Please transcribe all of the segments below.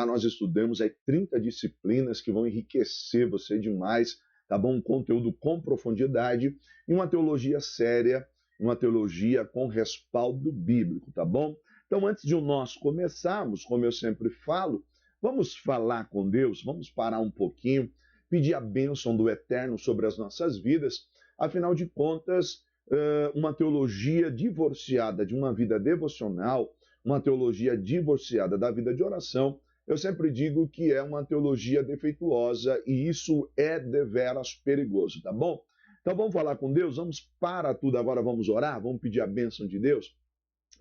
Lá nós estudamos aí 30 disciplinas que vão enriquecer você demais, tá bom? Um conteúdo com profundidade e uma teologia séria, uma teologia com respaldo bíblico, tá bom? Então, antes de nós começarmos, como eu sempre falo, vamos falar com Deus, vamos parar um pouquinho, pedir a bênção do Eterno sobre as nossas vidas. Afinal de contas, uma teologia divorciada de uma vida devocional, uma teologia divorciada da vida de oração, eu sempre digo que é uma teologia defeituosa e isso é deveras perigoso, tá bom? Então vamos falar com Deus, vamos para tudo agora, vamos orar, vamos pedir a bênção de Deus.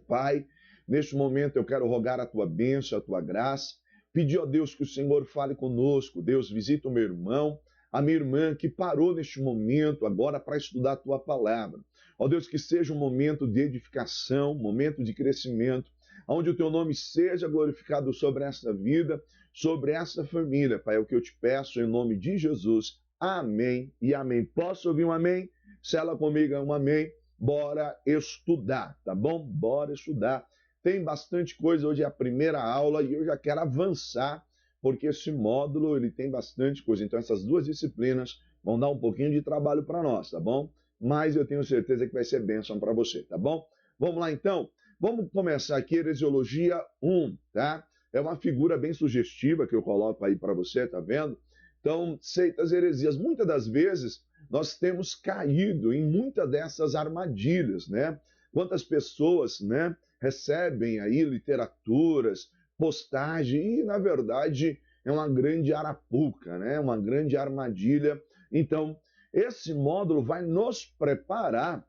Pai, neste momento eu quero rogar a tua bênção, a tua graça, pedir a Deus que o Senhor fale conosco. Deus, visita o meu irmão, a minha irmã que parou neste momento agora para estudar a tua palavra. Ó Deus, que seja um momento de edificação, um momento de crescimento, onde o teu nome seja glorificado sobre essa vida, sobre essa família. Pai, é o que eu te peço em nome de Jesus. Amém e amém. Posso ouvir um amém? Sela comigo um amém. Bora estudar, tá bom? Bora estudar. Tem bastante coisa, hoje é a primeira aula e eu já quero avançar, porque esse módulo ele tem bastante coisa. Então essas duas disciplinas vão dar um pouquinho de trabalho para nós, tá bom? Mas eu tenho certeza que vai ser bênção para você, tá bom? Vamos lá então? Vamos começar aqui, Heresiologia 1, tá? É uma figura bem sugestiva que eu coloco aí para você, tá vendo? Então, seitas, heresias. Muitas das vezes nós temos caído em muitas dessas armadilhas, né? Quantas pessoas, né, recebem aí literaturas, postagem e, na verdade, é uma grande arapuca, né? Uma grande armadilha. Então, esse módulo vai nos preparar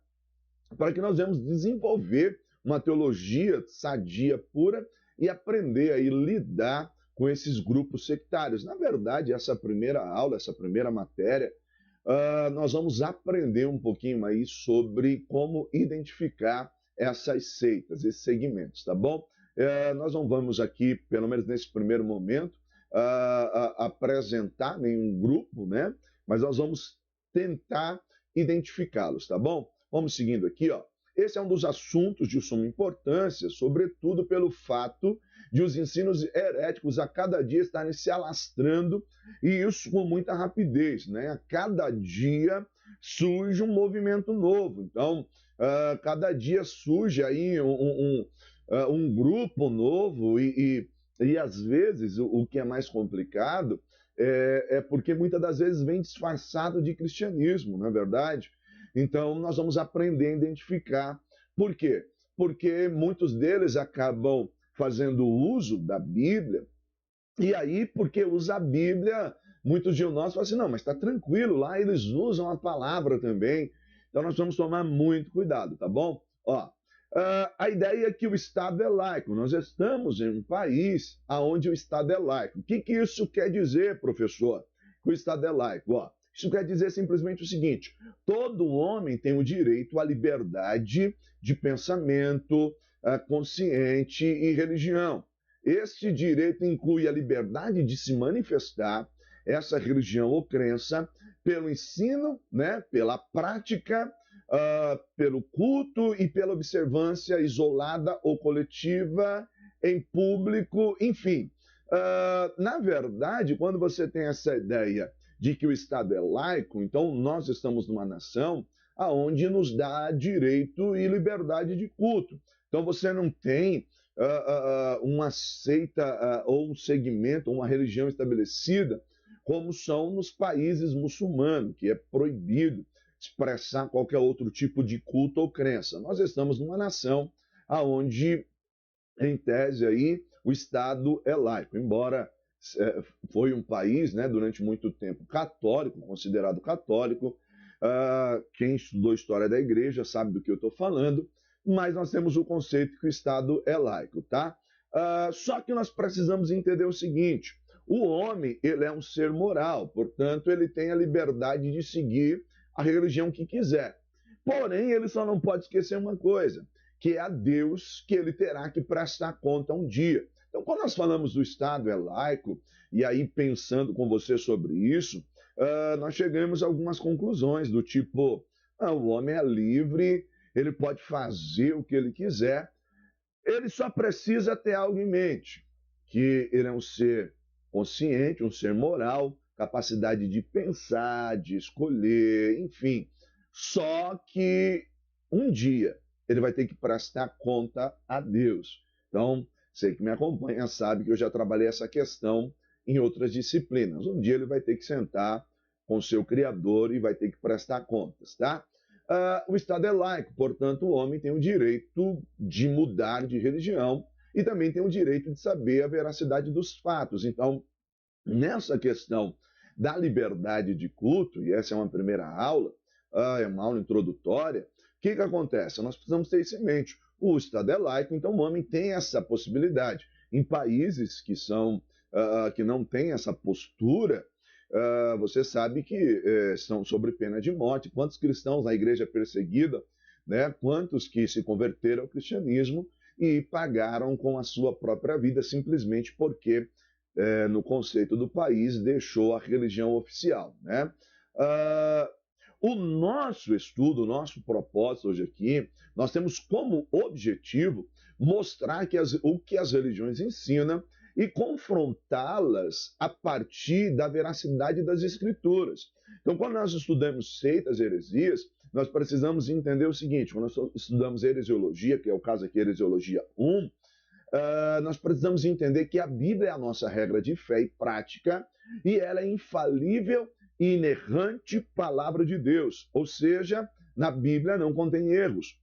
para que nós venhamos desenvolver uma teologia sadia, pura, e aprender a lidar com esses grupos sectários. Na verdade, essa primeira aula, essa primeira matéria, nós vamos aprender um pouquinho aí sobre como identificar essas seitas, esses segmentos, tá bom? Nós não vamos aqui, pelo menos nesse primeiro momento, apresentar nenhum grupo, né? Mas nós vamos tentar identificá-los, tá bom? Vamos seguindo aqui, ó. Esse é um dos assuntos de suma importância, sobretudo pelo fato de os ensinos heréticos a cada dia estarem se alastrando, e isso com muita rapidez, né? A cada dia surge um movimento novo. Então, cada dia surge aí um grupo novo e às vezes, o que é mais complicado é porque muitas das vezes vem disfarçado de cristianismo, não é verdade? Então, nós vamos aprender a identificar. Por quê? Porque muitos deles acabam fazendo uso da Bíblia, e aí, porque usa a Bíblia, muitos de nós falam assim, não, mas está tranquilo, lá eles usam a palavra também. Então, nós vamos tomar muito cuidado, tá bom? Ó, a ideia é que o Estado é laico. Nós estamos em um país onde o Estado é laico. O que isso quer dizer, professor? Que o Estado é laico? Ó, isso quer dizer simplesmente o seguinte: todo homem tem o direito à liberdade de pensamento, consciente e religião. Este direito inclui a liberdade de se manifestar essa religião ou crença pelo ensino, né, pela prática, pelo culto e pela observância isolada ou coletiva, em público, enfim. Na verdade, quando você tem essa ideia de que o Estado é laico, então nós estamos numa nação onde nos dá direito e liberdade de culto. Então você não tem uma seita ou um segmento, uma religião estabelecida, como são nos países muçulmanos, que é proibido expressar qualquer outro tipo de culto ou crença. Nós estamos numa nação onde, em tese, aí, o Estado é laico, embora foi um país, né, durante muito tempo católico, considerado católico. Quem estudou história da igreja sabe do que eu estou falando, mas nós temos o conceito que o Estado é laico, tá? Só que nós precisamos entender o seguinte: o homem, ele é um ser moral, portanto, ele tem a liberdade de seguir a religião que quiser. Porém, ele só não pode esquecer uma coisa, que é a Deus que ele terá que prestar conta um dia. Então, quando nós falamos do Estado é laico, e aí pensando com você sobre isso, nós chegamos a algumas conclusões do tipo, o homem é livre, ele pode fazer o que ele quiser, ele só precisa ter algo em mente. que ele é um ser consciente, um ser moral, capacidade de pensar, de escolher, enfim. Só que um dia ele vai ter que prestar conta a Deus. Então, você que me acompanha sabe que eu já trabalhei essa questão em outras disciplinas. Um dia ele vai ter que sentar com seu Criador e vai ter que prestar contas, tá? O Estado é laico, portanto, o homem tem o direito de mudar de religião e também tem o direito de saber a veracidade dos fatos. Então, nessa questão da liberdade de culto, e essa é uma primeira aula, é uma aula introdutória, o que acontece? Nós precisamos ter isso em mente. O Estado é laico, então o homem tem essa possibilidade. Em países que não têm essa postura, você sabe que estão sob pena de morte. Quantos cristãos na igreja perseguida, né? Quantos que se converteram ao cristianismo e pagaram com a sua própria vida simplesmente porque no conceito do país, deixou a religião oficial, né? O nosso estudo, o nosso propósito hoje aqui, nós temos como objetivo mostrar o que as religiões ensinam e confrontá-las a partir da veracidade das escrituras. Então, quando nós estudamos seitas e heresias, nós precisamos entender o seguinte: quando nós estudamos heresiologia, que é o caso aqui, heresiologia 1, nós precisamos entender que a Bíblia é a nossa regra de fé e prática, e ela é infalível e inerrante palavra de Deus. Ou seja, na Bíblia não contém erros.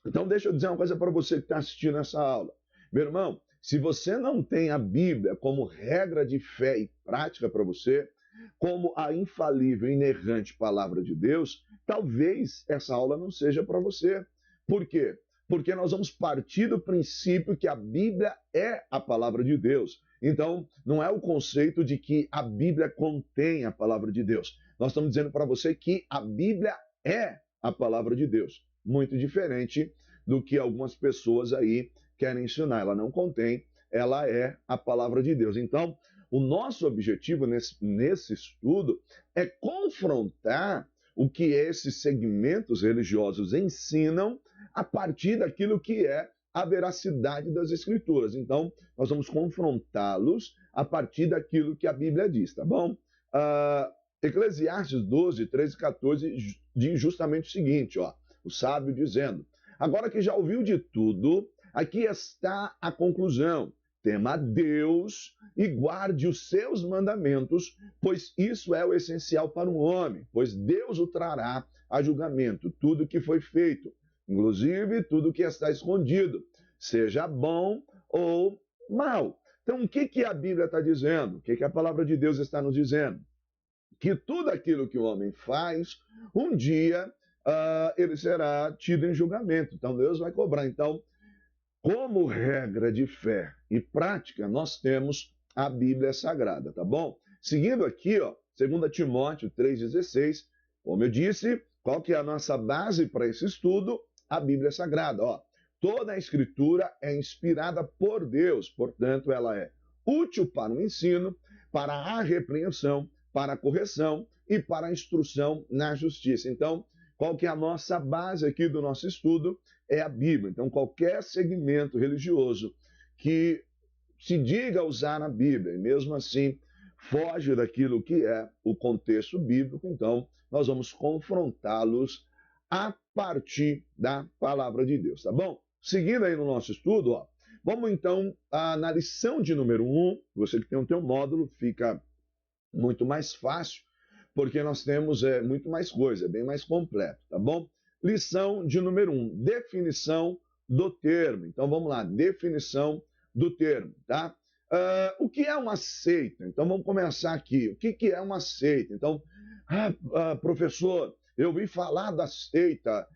Então, deixa eu dizer uma coisa para você que está assistindo essa aula. Meu irmão, se você não tem a Bíblia como regra de fé e prática para você, como a infalível e inerrante palavra de Deus, talvez essa aula não seja para você. Por quê? Porque nós vamos partir do princípio que a Bíblia é a palavra de Deus. Então, não é o conceito de que a Bíblia contém a palavra de Deus. Nós estamos dizendo para você que a Bíblia é a palavra de Deus. Muito diferente do que algumas pessoas aí querem ensinar. Ela não contém, ela é a palavra de Deus. Então, o nosso objetivo nesse estudo é confrontar o que esses segmentos religiosos ensinam a partir daquilo que é a veracidade das Escrituras. Então, nós vamos confrontá-los a partir daquilo que a Bíblia diz, tá bom? Eclesiastes 12, 13 e 14 diz justamente o seguinte, ó, o sábio dizendo: agora que já ouviu de tudo, aqui está a conclusão. Tema a Deus e guarde os seus mandamentos, pois isso é o essencial para um homem, pois Deus o trará a julgamento, tudo que foi feito, inclusive tudo que está escondido, seja bom ou mal. Então, o que a Bíblia está dizendo? O que a palavra de Deus está nos dizendo? Que tudo aquilo que o homem faz, um dia ele será tido em julgamento. Então, Deus vai cobrar. Então, como regra de fé e prática, nós temos a Bíblia Sagrada, tá bom? Seguindo aqui, ó, 2 Timóteo 3,16, como eu disse, qual que é a nossa base para esse estudo? A Bíblia Sagrada, ó. Toda a Escritura é inspirada por Deus, portanto, ela é útil para o ensino, para a repreensão, para a correção e para a instrução na justiça. Então, qual que é a nossa base aqui do nosso estudo? É a Bíblia. Então, qualquer segmento religioso que se diga usar a Bíblia e mesmo assim foge daquilo que é o contexto bíblico, então nós vamos confrontá-los a partir da palavra de Deus, tá bom? Seguindo aí no nosso estudo, ó, vamos então na lição de número 1, você que tem o teu módulo, fica muito mais fácil, porque nós temos muito mais coisa, é bem mais completo, tá bom? Lição de número 1, definição do termo. Então vamos lá, definição do termo, tá? O que é uma seita? Então vamos começar aqui. O que é uma seita? Então, professor, eu ouvi falar da seita.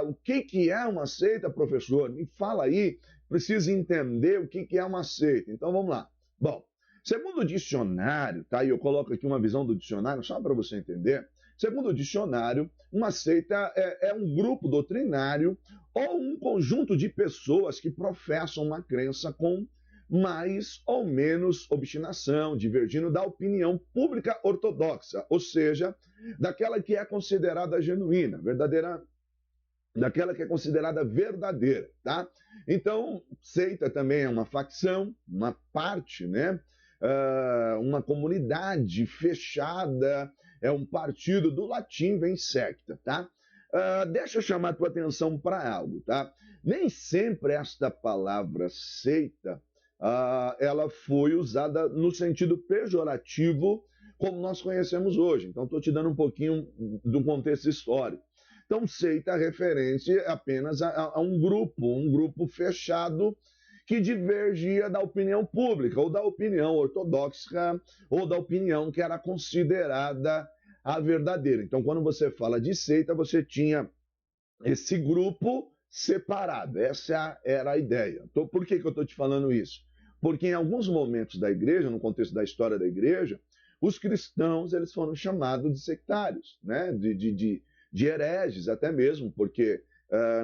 O que é uma seita, professor? Me fala aí, preciso entender o que é uma seita. Então vamos lá. Bom, segundo o dicionário, tá? E eu coloco aqui uma visão do dicionário, só para você entender. Segundo o dicionário, uma seita é um grupo doutrinário ou um conjunto de pessoas que professam uma crença com mais ou menos obstinação, divergindo da opinião pública ortodoxa, ou seja, daquela que é considerada genuína, verdadeira daquela que é considerada verdadeira, tá? Então, seita também é uma facção, uma parte, né? Uma comunidade fechada, é um partido, do latim vem secta, tá? Deixa eu chamar a tua atenção para algo, tá? Nem sempre esta palavra seita, ela foi usada no sentido pejorativo como nós conhecemos hoje. Então, estou te dando um pouquinho do contexto histórico. Então, seita é referência apenas a um grupo fechado que divergia da opinião pública, ou da opinião ortodoxa, ou da opinião que era considerada a verdadeira. Então, quando você fala de seita, você tinha esse grupo separado. Essa era a ideia. Então, por que eu estou te falando isso? Porque em alguns momentos da igreja, no contexto da história da igreja, os cristãos eles foram chamados de sectários, né? de hereges até mesmo, porque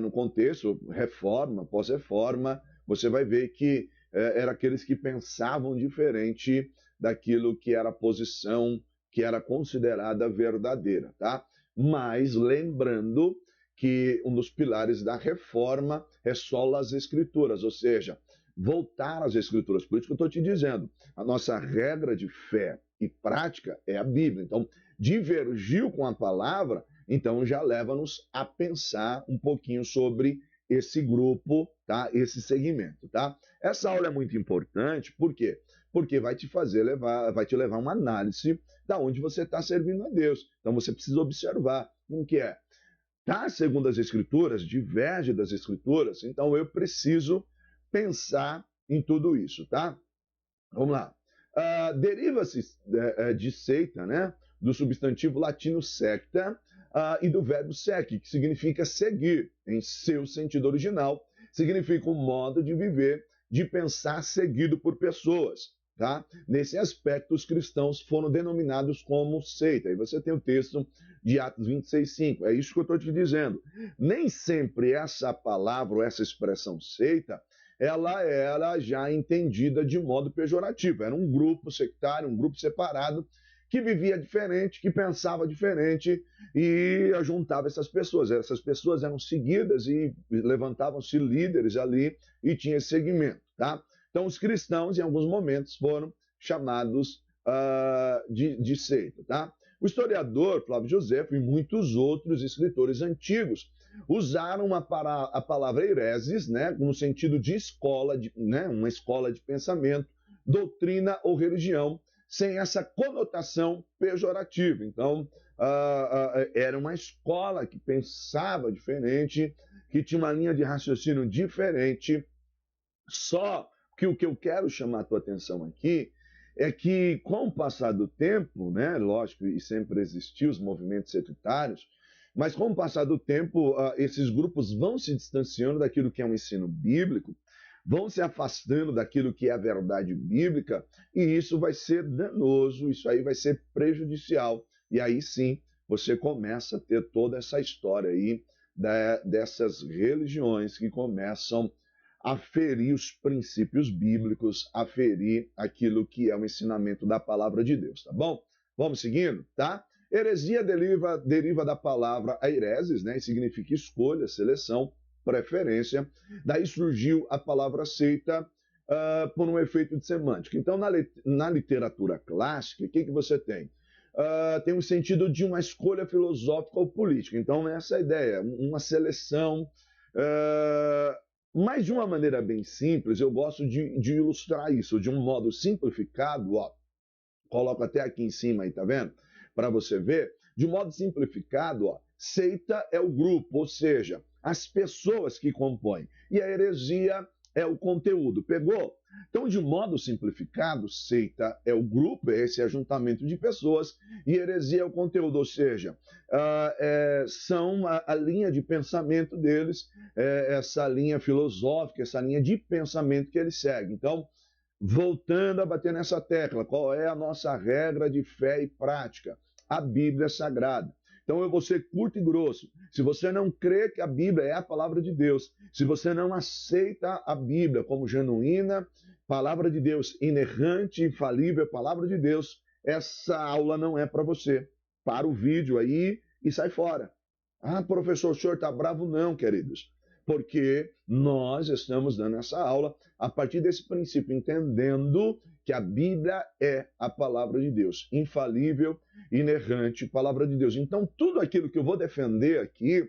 no contexto reforma, pós-reforma, você vai ver que eram aqueles que pensavam diferente daquilo que era a posição que era considerada verdadeira, tá? Mas lembrando que um dos pilares da reforma é sola as escrituras, ou seja, voltar às escrituras. Por isso que eu estou te dizendo, a nossa regra de fé e prática é a Bíblia. Então, divergiu com a palavra, então já leva-nos a pensar um pouquinho sobre esse grupo, tá? Esse segmento, tá? Essa aula é muito importante, por quê? Porque vai te levar uma análise da onde você está servindo a Deus. Então você precisa observar como que é. Tá segundo as escrituras, diverge das escrituras, então eu preciso pensar em tudo isso, tá? Vamos lá. Deriva-se de seita, né? Do substantivo latino secta e do verbo sec, que significa seguir, em seu sentido original, significa um modo de viver, de pensar seguido por pessoas. Tá? Nesse aspecto, os cristãos foram denominados como seita. E você tem o texto de Atos 26:5. É isso que eu estou te dizendo. Nem sempre essa palavra ou essa expressão seita, ela era já entendida de modo pejorativo. Era um grupo sectário, um grupo separado, que vivia diferente, que pensava diferente e ajuntava essas pessoas. Essas pessoas eram seguidas e levantavam-se líderes ali e tinha esse segmento, tá? Então, os cristãos, em alguns momentos, foram chamados de seita, tá? O historiador Flávio Josefo e muitos outros escritores antigos usaram a palavra hereses, né, no sentido de escola, né, uma escola de pensamento, doutrina ou religião, sem essa conotação pejorativa. Então, era uma escola que pensava diferente, que tinha uma linha de raciocínio diferente. Só que o que eu quero chamar a tua atenção aqui é que, com o passar do tempo, né, lógico, e sempre existiu os movimentos sectários, mas com o passar do tempo, esses grupos vão se distanciando daquilo que é um ensino bíblico, vão se afastando daquilo que é a verdade bíblica, e isso vai ser danoso, isso aí vai ser prejudicial. E aí sim, você começa a ter toda essa história aí dessas religiões que começam a ferir os princípios bíblicos, a ferir aquilo que é o ensinamento da palavra de Deus, tá bom? Vamos seguindo, tá? Heresia deriva da palavra aireses, né? E significa escolha, seleção, preferência. Daí surgiu a palavra seita por um efeito de semântica. Então, na literatura clássica, o que você tem? Tem um sentido de uma escolha filosófica ou política. Então, essa é a ideia, uma seleção. Mas de uma maneira bem simples, eu gosto de ilustrar isso de um modo simplificado, ó. Coloco até aqui em cima aí, tá vendo? Para você ver, de modo simplificado, ó, seita é o grupo, ou seja, as pessoas que compõem. E a heresia é o conteúdo. Pegou? Então, de modo simplificado, seita é o grupo, é esse ajuntamento de pessoas, e heresia é o conteúdo, ou seja, são a linha de pensamento deles, essa linha filosófica, essa linha de pensamento que eles seguem. Então, voltando a bater nessa tecla, qual é a nossa regra de fé e prática? A Bíblia Sagrada. Então eu vou ser curto e grosso. Se você não crê que a Bíblia é a palavra de Deus, se você não aceita a Bíblia como genuína, palavra de Deus, inerrante, infalível, palavra de Deus, essa aula não é para você. Para o vídeo aí e sai fora. Ah, professor, o senhor está bravo? Não, queridos, porque nós estamos dando essa aula a partir desse princípio, entendendo que a Bíblia é a palavra de Deus, infalível, inerrante, palavra de Deus. Então, tudo aquilo que eu vou defender aqui,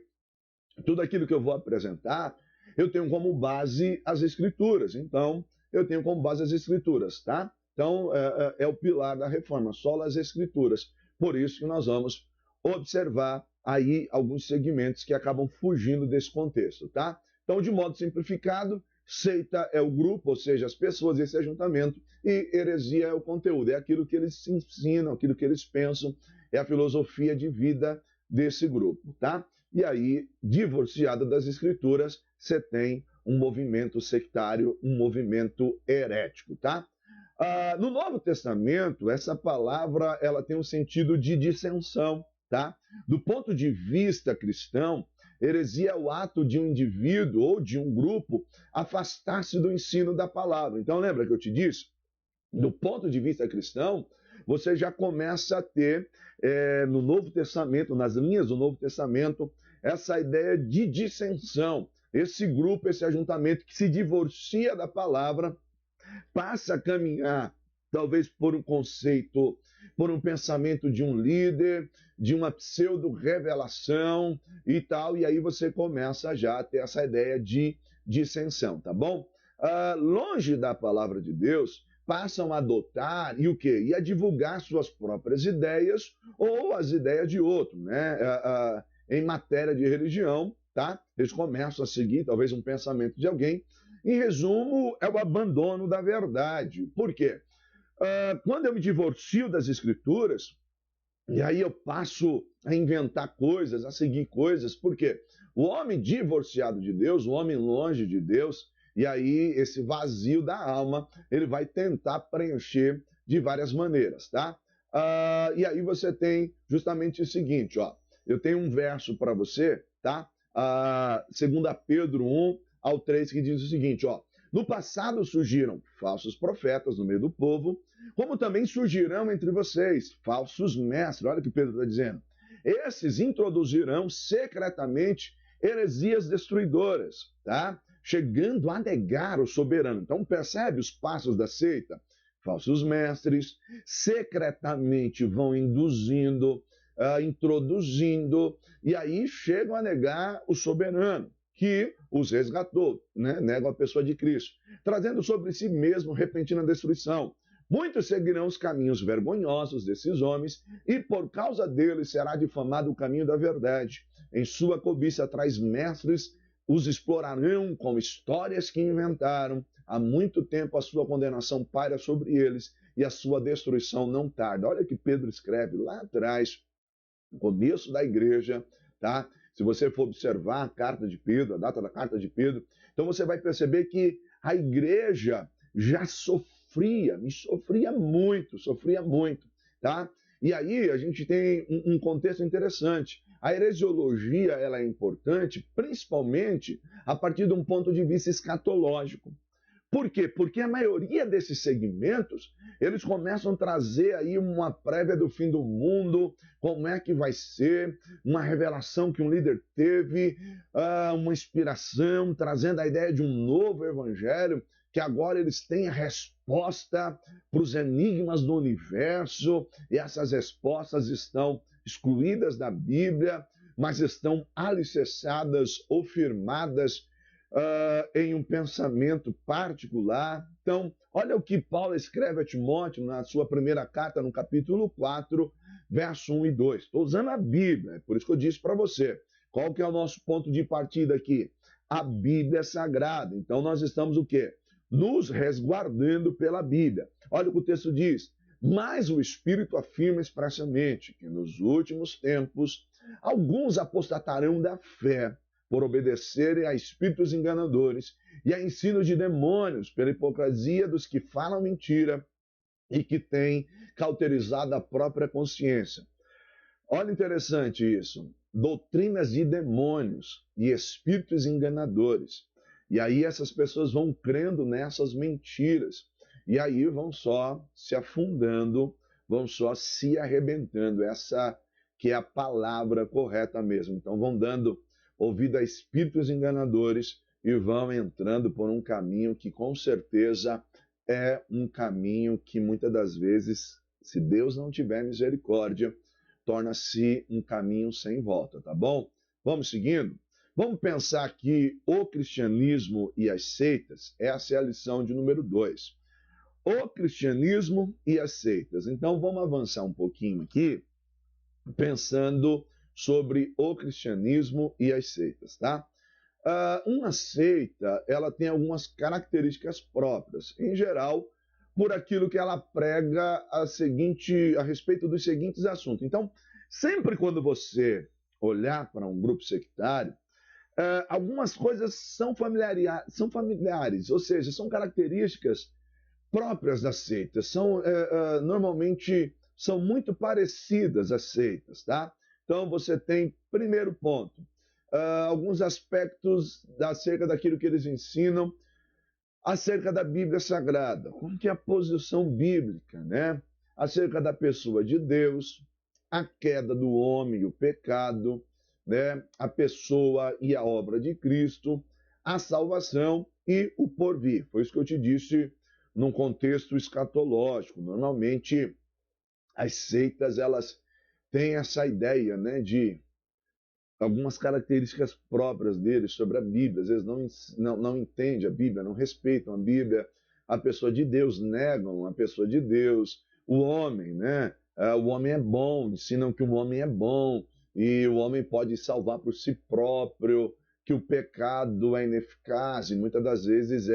tudo aquilo que eu vou apresentar, eu tenho como base as Escrituras. Então, eu tenho como base as Escrituras, tá? Então, é o pilar da reforma, só as Escrituras. Por isso que nós vamos observar aí alguns segmentos que acabam fugindo desse contexto, tá? Então, de modo simplificado, seita é o grupo, ou seja, as pessoas desse ajuntamento, e heresia é o conteúdo, é aquilo que eles ensinam, aquilo que eles pensam, é a filosofia de vida desse grupo, tá? E aí, divorciada das escrituras, você tem um movimento sectário, um movimento herético, tá? No Novo Testamento, essa palavra ela tem um sentido de dissensão, tá? Do ponto de vista cristão, heresia é o ato de um indivíduo ou de um grupo afastar-se do ensino da palavra. Então, lembra que eu te disse? Do ponto de vista cristão, você já começa a ter no Novo Testamento, nas linhas do Novo Testamento, essa ideia de dissensão. Esse grupo, esse ajuntamento que se divorcia da palavra, passa a caminhar, talvez por um conceito, por um pensamento de um líder, de uma pseudo-revelação e tal, e aí você começa já a ter essa ideia de dissensão, tá bom? Longe da palavra de Deus, passam a adotar e o quê? E a divulgar suas próprias ideias ou as ideias de outro, né? Em matéria de religião, tá? Eles começam a seguir talvez um pensamento de alguém. Em resumo, é o abandono da verdade. Por quê? Quando eu me divorcio das escrituras, e aí eu passo a inventar coisas, a seguir coisas, por quê? O homem divorciado de Deus, o homem longe de Deus, e aí esse vazio da alma, ele vai tentar preencher de várias maneiras, tá? E aí você tem justamente o seguinte, ó. Eu tenho um verso para você, tá? 2 Pedro 1 ao 3, que diz o seguinte, ó. No passado surgiram falsos profetas no meio do povo, como também surgirão entre vocês falsos mestres. Olha o que Pedro está dizendo. Esses introduzirão secretamente heresias destruidoras, tá? Chegando a negar o soberano. Então percebe os passos da seita? Falsos mestres secretamente vão induzindo, introduzindo, e aí chegam a negar o soberano, que os resgatou, né? Negam a pessoa de Cristo, trazendo sobre si mesmo repentina destruição. Muitos seguirão os caminhos vergonhosos desses homens, e por causa deles será difamado o caminho da verdade. Em sua cobiça traz mestres, os explorarão com histórias que inventaram. Há muito tempo a sua condenação paira sobre eles, e a sua destruição não tarda. Olha o que Pedro escreve lá atrás, no começo da igreja, tá? Se você for observar a carta de Pedro, a data da carta de Pedro, então você vai perceber que a igreja já sofria muito, tá? E aí a gente tem um contexto interessante. A heresiologia ela é importante, principalmente a partir de um ponto de vista escatológico. Por quê? Porque a maioria desses segmentos, eles começam a trazer aí uma prévia do fim do mundo, como é que vai ser, uma revelação que um líder teve, uma inspiração, trazendo a ideia de um novo evangelho, que agora eles têm a resposta para os enigmas do universo, e essas respostas estão excluídas da Bíblia, mas estão alicerçadas ou firmadas em um pensamento particular. Então, olha o que Paulo escreve a Timóteo na sua primeira carta, no capítulo 4, verso 1 e 2. Estou usando a Bíblia, é por isso que eu disse para você. Qual que é o nosso ponto de partida aqui? A Bíblia é sagrada. Então, nós estamos o quê? Nos resguardando pela Bíblia. Olha o que o texto diz. Mas o Espírito afirma expressamente que nos últimos tempos alguns apostatarão da fé, por obedecerem a espíritos enganadores e a ensino de demônios, pela hipocrisia dos que falam mentira e que têm cauterizado a própria consciência. Olha interessante isso. Doutrinas de demônios e espíritos enganadores. E aí essas pessoas vão crendo nessas mentiras. E aí vão só se afundando, vão só se arrebentando. Essa que é a palavra correta mesmo. Então vão dando ouvido a espíritos enganadores e vão entrando por um caminho que com certeza é um caminho que muitas das vezes, se Deus não tiver misericórdia, torna-se um caminho sem volta, tá bom? Vamos seguindo? Vamos pensar que o cristianismo e as seitas, essa é a lição de número 2. O cristianismo e as seitas. Então vamos avançar um pouquinho aqui, pensando sobre o cristianismo e as seitas, tá? Uma seita, ela tem algumas características próprias, em geral, por aquilo que ela prega a respeito dos seguintes assuntos. Então, sempre quando você olhar para um grupo sectário, algumas coisas são familiares, ou seja, são características próprias das seitas, normalmente são muito parecidas às seitas, tá? Então você tem, primeiro ponto, alguns aspectos acerca daquilo que eles ensinam, acerca da Bíblia Sagrada, como que é a posição bíblica, né? Acerca da pessoa de Deus, a queda do homem, o pecado, né? A pessoa e a obra de Cristo, a salvação e o porvir. Foi isso que eu te disse num contexto escatológico. Normalmente, as seitas, elas têm essa ideia, né, de algumas características próprias deles sobre a Bíblia. Às vezes não entendem a Bíblia, não respeitam a Bíblia, a pessoa de Deus, negam a pessoa de Deus, o homem, né? O homem é bom, ensinam que o homem é bom e o homem pode salvar por si próprio, que o pecado é ineficaz e muitas das vezes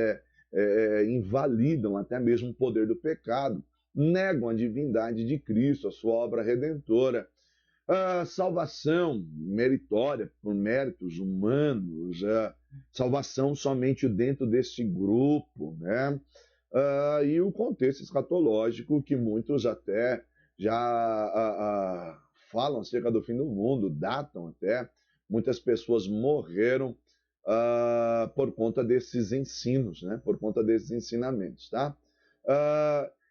invalidam até mesmo o poder do pecado, negam a divindade de Cristo, a sua obra redentora. A salvação meritória, por méritos humanos, salvação somente dentro desse grupo, né? E o contexto escatológico, que muitos até já falam acerca do fim do mundo, datam até, muitas pessoas morreram por conta desses ensinos, né? Por conta desses ensinamentos, tá?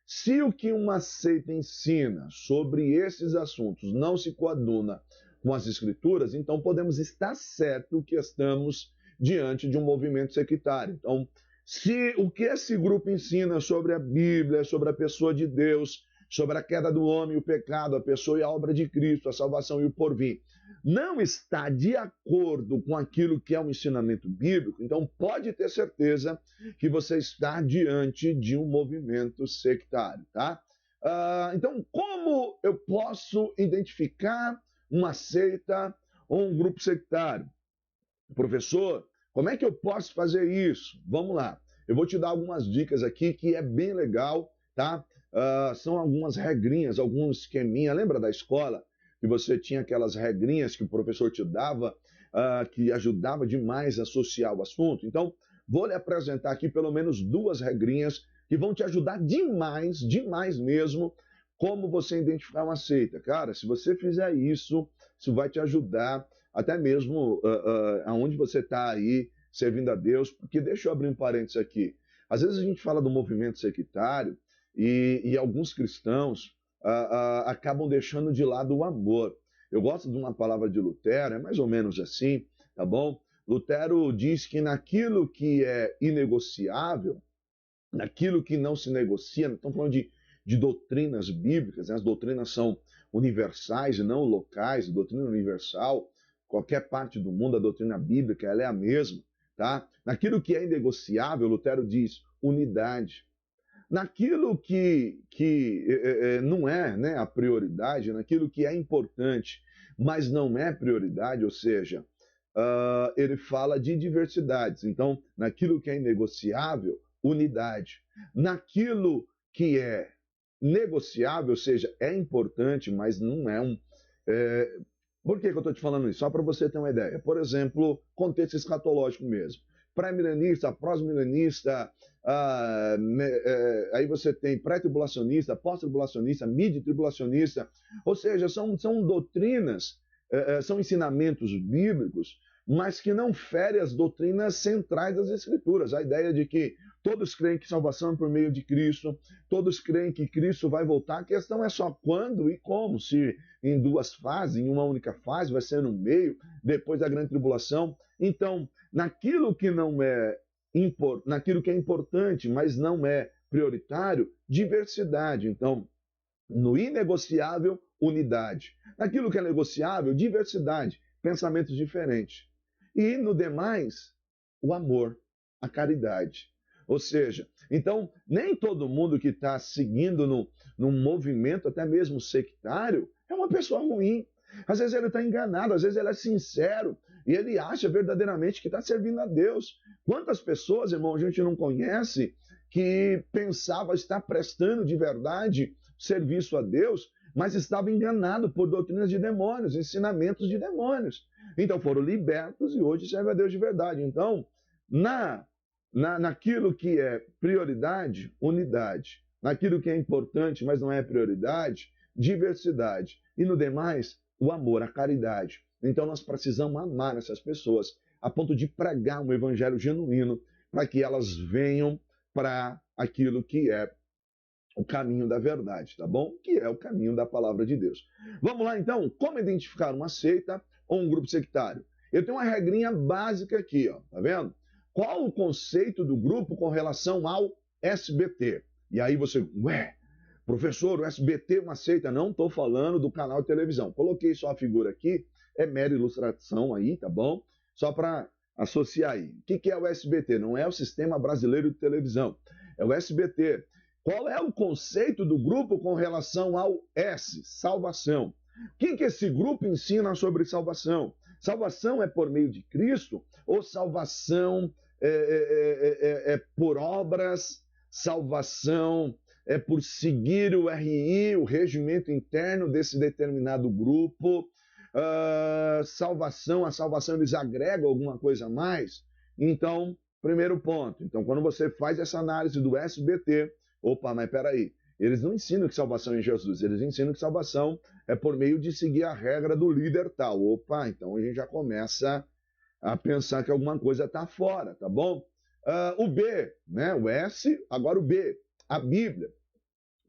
Se o que uma seita ensina sobre esses assuntos não se coaduna com as escrituras, então podemos estar certo que estamos diante de um movimento sectário. Então, se o que esse grupo ensina sobre a Bíblia, sobre a pessoa de Deus, sobre a queda do homem, o pecado, a pessoa e a obra de Cristo, a salvação e o porvir, não está de acordo com aquilo que é o ensinamento bíblico, então pode ter certeza que você está diante de um movimento sectário, tá? Então, como eu posso identificar uma seita ou um grupo sectário? Professor, como é que eu posso fazer isso? Vamos lá. Eu vou te dar algumas dicas aqui que é bem legal, tá? São algumas regrinhas, algum esqueminha. Lembra da escola que você tinha aquelas regrinhas que o professor te dava, que ajudava demais a associar o assunto? Então, vou lhe apresentar aqui pelo menos 2 regrinhas que vão te ajudar demais, demais mesmo, como você identificar uma seita. Cara, se você fizer isso, isso vai te ajudar até mesmo aonde você está aí servindo a Deus, porque deixa eu abrir um parênteses aqui. Às vezes a gente fala do movimento sectário e alguns cristãos acabam deixando de lado o amor. Eu gosto de uma palavra de Lutero, é mais ou menos assim, tá bom? Lutero diz que naquilo que é inegociável, naquilo que não se negocia, estamos falando de doutrinas bíblicas, né? As doutrinas são universais e não locais, a doutrina universal, qualquer parte do mundo, a doutrina bíblica, ela é a mesma, tá? Naquilo que é inegociável, Lutero diz unidade. Naquilo que não é, né, a prioridade, naquilo que é importante, mas não é prioridade, ou seja, ele fala de diversidades. Então, naquilo que é inegociável, unidade. Naquilo que é negociável, ou seja, é importante, mas não é um... Por que eu estou te falando isso? Só para você ter uma ideia. Por exemplo, contexto escatológico mesmo. Pré-milenista, pós-milenista, aí você tem pré-tribulacionista, pós-tribulacionista, mid-tribulacionista, ou seja, são doutrinas, são ensinamentos bíblicos, mas que não ferem as doutrinas centrais das Escrituras. A ideia de que todos creem que salvação é por meio de Cristo, todos creem que Cristo vai voltar. A questão é só quando e como, se em duas fases, em uma única fase, vai ser no meio, depois da grande tribulação. Então, naquilo que não é naquilo que é importante, mas não é prioritário, diversidade. Então, no inegociável, unidade. Naquilo que é negociável, diversidade, pensamentos diferentes. E no demais, o amor, a caridade. Ou seja, então, nem todo mundo que está seguindo num movimento, até mesmo sectário, é uma pessoa ruim. Às vezes ele está enganado, às vezes ele é sincero e ele acha verdadeiramente que está servindo a Deus. Quantas pessoas, irmão, a gente não conhece que pensava estar prestando de verdade serviço a Deus, mas estava enganado por doutrinas de demônios, ensinamentos de demônios. Então foram libertos e hoje servem a Deus de verdade. Então, naquilo que é prioridade, unidade. Naquilo que é importante, mas não é prioridade, diversidade. E no demais, o amor, a caridade. Então nós precisamos amar essas pessoas a ponto de pregar um evangelho genuíno para que elas venham para aquilo que é o caminho da verdade, tá bom? Que é o caminho da palavra de Deus. Vamos lá então, como identificar uma seita ou um grupo sectário? Eu tenho uma regrinha básica aqui, ó, tá vendo? Qual o conceito do grupo com relação ao SBT? E aí você, professor, o SBT é uma seita? Não estou falando do canal de televisão. Coloquei só a figura aqui, é mera ilustração aí, tá bom? Só para associar aí. O que é o SBT? Não é o Sistema Brasileiro de Televisão, é o SBT. Qual é o conceito do grupo com relação ao S, salvação? O que esse grupo ensina sobre salvação? Salvação é por meio de Cristo ou salvação é por obras? Salvação é por seguir o RI, o regimento interno desse determinado grupo? A salvação eles agregam alguma coisa a mais? Então, primeiro ponto. Então, quando você faz essa análise do SBT, opa, mas peraí, eles não ensinam que salvação é em Jesus, eles ensinam que salvação é por meio de seguir a regra do líder tal. Opa, então a gente já começa a pensar que alguma coisa está fora, tá bom? O B, né? O S, agora o B, a Bíblia.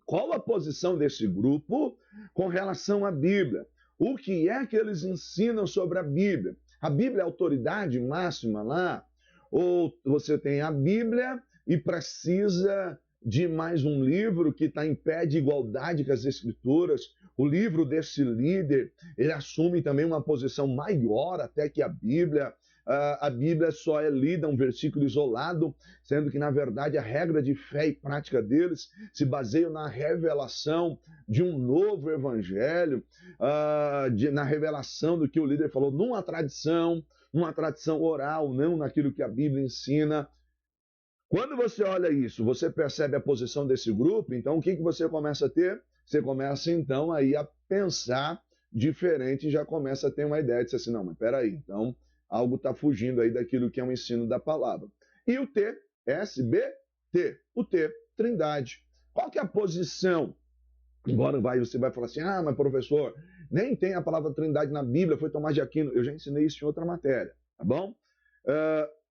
Qual a posição desse grupo com relação à Bíblia? O que é que eles ensinam sobre a Bíblia? A Bíblia é a autoridade máxima lá? Ou você tem a Bíblia e precisa de mais um livro que está em pé de igualdade com as Escrituras? O livro desse líder, ele assume também uma posição maior até que a Bíblia. A Bíblia só é lida um versículo isolado, sendo que, na verdade, a regra de fé e prática deles se baseia na revelação de um novo evangelho, na revelação do que o líder falou, numa tradição oral, não naquilo que a Bíblia ensina. Quando você olha isso, você percebe a posição desse grupo, então o que você começa a ter? Você começa, então, aí a pensar diferente e já começa a ter uma ideia de dizer assim, não, mas peraí, então algo está fugindo aí daquilo que é o ensino da palavra. E o T, SBT, o T, Trindade. Qual que é a posição? Agora você vai falar assim, mas professor, nem tem a palavra Trindade na Bíblia, foi Tomás de Aquino. Eu já ensinei isso em outra matéria, tá bom?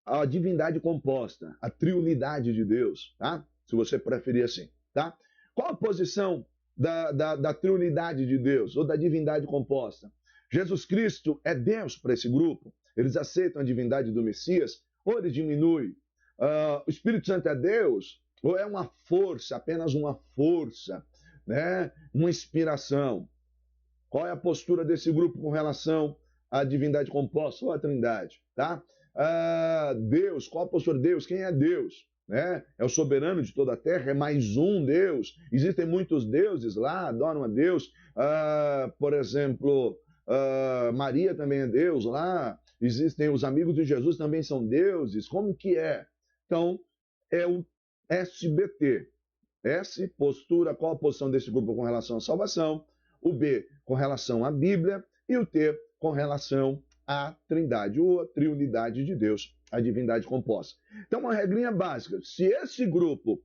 A divindade composta, a triunidade de Deus, tá? Se você preferir assim, tá? Qual a posição da triunidade de Deus ou da divindade composta? Jesus Cristo é Deus para esse grupo? Eles aceitam a divindade do Messias ou ele diminui? O Espírito Santo é Deus ou é uma força, apenas uma força, né? Uma inspiração? Qual é a postura desse grupo com relação à divindade composta ou à trindade, tá? Deus, qual a postura de Deus? Quem é Deus? Né? É o soberano de toda a terra? É mais um Deus? Existem muitos deuses lá, adoram a Deus. Por exemplo, Maria também é Deus lá. Existem os amigos de Jesus também são deuses. Como que é? Então, é o SBT. S, postura, qual a posição desse grupo com relação à salvação? O B, com relação à Bíblia. E o T, com relação à Trindade, ou a triunidade de Deus, a divindade composta. Então, uma regrinha básica. Se esse grupo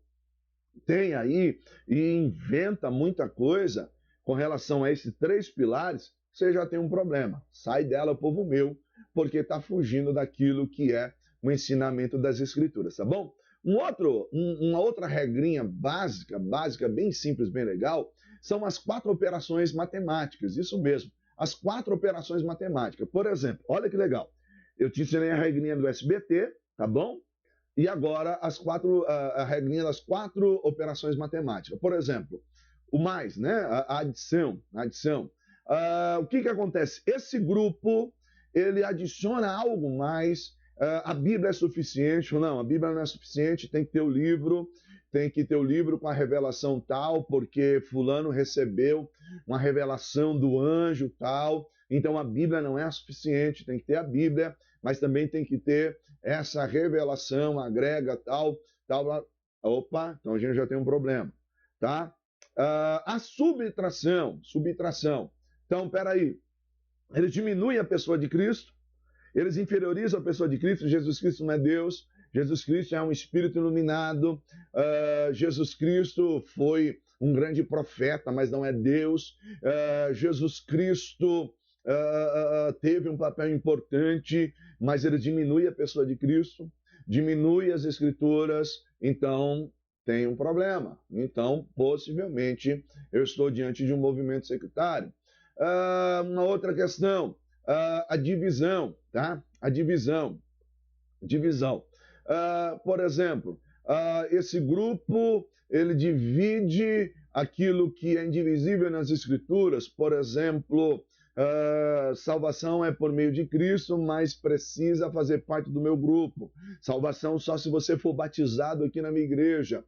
tem aí e inventa muita coisa com relação a esses três pilares, você já tem um problema. Sai dela, povo meu, porque está fugindo daquilo que é o ensinamento das Escrituras, tá bom? Uma outra regrinha básica, bem simples, bem legal, são as 4 operações matemáticas, isso mesmo, as 4 operações matemáticas. Por exemplo, olha que legal, eu te ensinei a regrinha do SBT, tá bom? E agora a regrinha das 4 operações matemáticas. Por exemplo, o mais, né? A adição. O que acontece? Esse grupo, ele adiciona algo mais. A Bíblia é suficiente ou não? A Bíblia não é suficiente, tem que ter o livro com a revelação tal, porque fulano recebeu uma revelação do anjo tal. Então a Bíblia não é suficiente, tem que ter a Bíblia, mas também tem que ter essa revelação, agrega tal. Opa, então a gente já tem um problema, tá? A subtração. Então, peraí, eles diminuem a pessoa de Cristo, eles inferiorizam a pessoa de Cristo. Jesus Cristo não é Deus, Jesus Cristo é um espírito iluminado, Jesus Cristo foi um grande profeta, mas não é Deus. Jesus Cristo teve um papel importante, mas ele diminui a pessoa de Cristo, diminui as Escrituras, então tem um problema. Então, possivelmente, eu estou diante de um movimento sectário. Uma outra questão, a divisão, tá? A divisão. Por exemplo, esse grupo, ele divide aquilo que é indivisível nas Escrituras. Por exemplo, salvação é por meio de Cristo, mas precisa fazer parte do meu grupo. Salvação só se você for batizado aqui na minha igreja.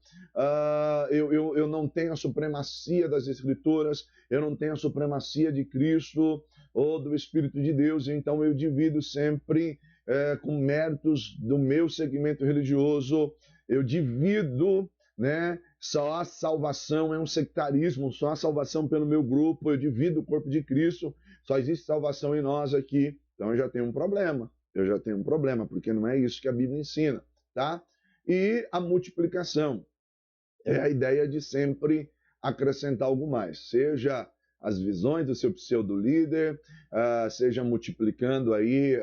Eu não tenho a supremacia das Escrituras, eu não tenho a supremacia de Cristo ou do Espírito de Deus, então eu divido sempre com méritos do meu segmento religioso, eu divido, né? Só a salvação é um sectarismo, só a salvação pelo meu grupo, eu divido o corpo de Cristo, só existe salvação em nós aqui, então eu já tenho um problema, porque não é isso que a Bíblia ensina, tá? E a multiplicação é a ideia de sempre acrescentar algo mais, seja as visões do seu pseudo-líder, seja multiplicando aí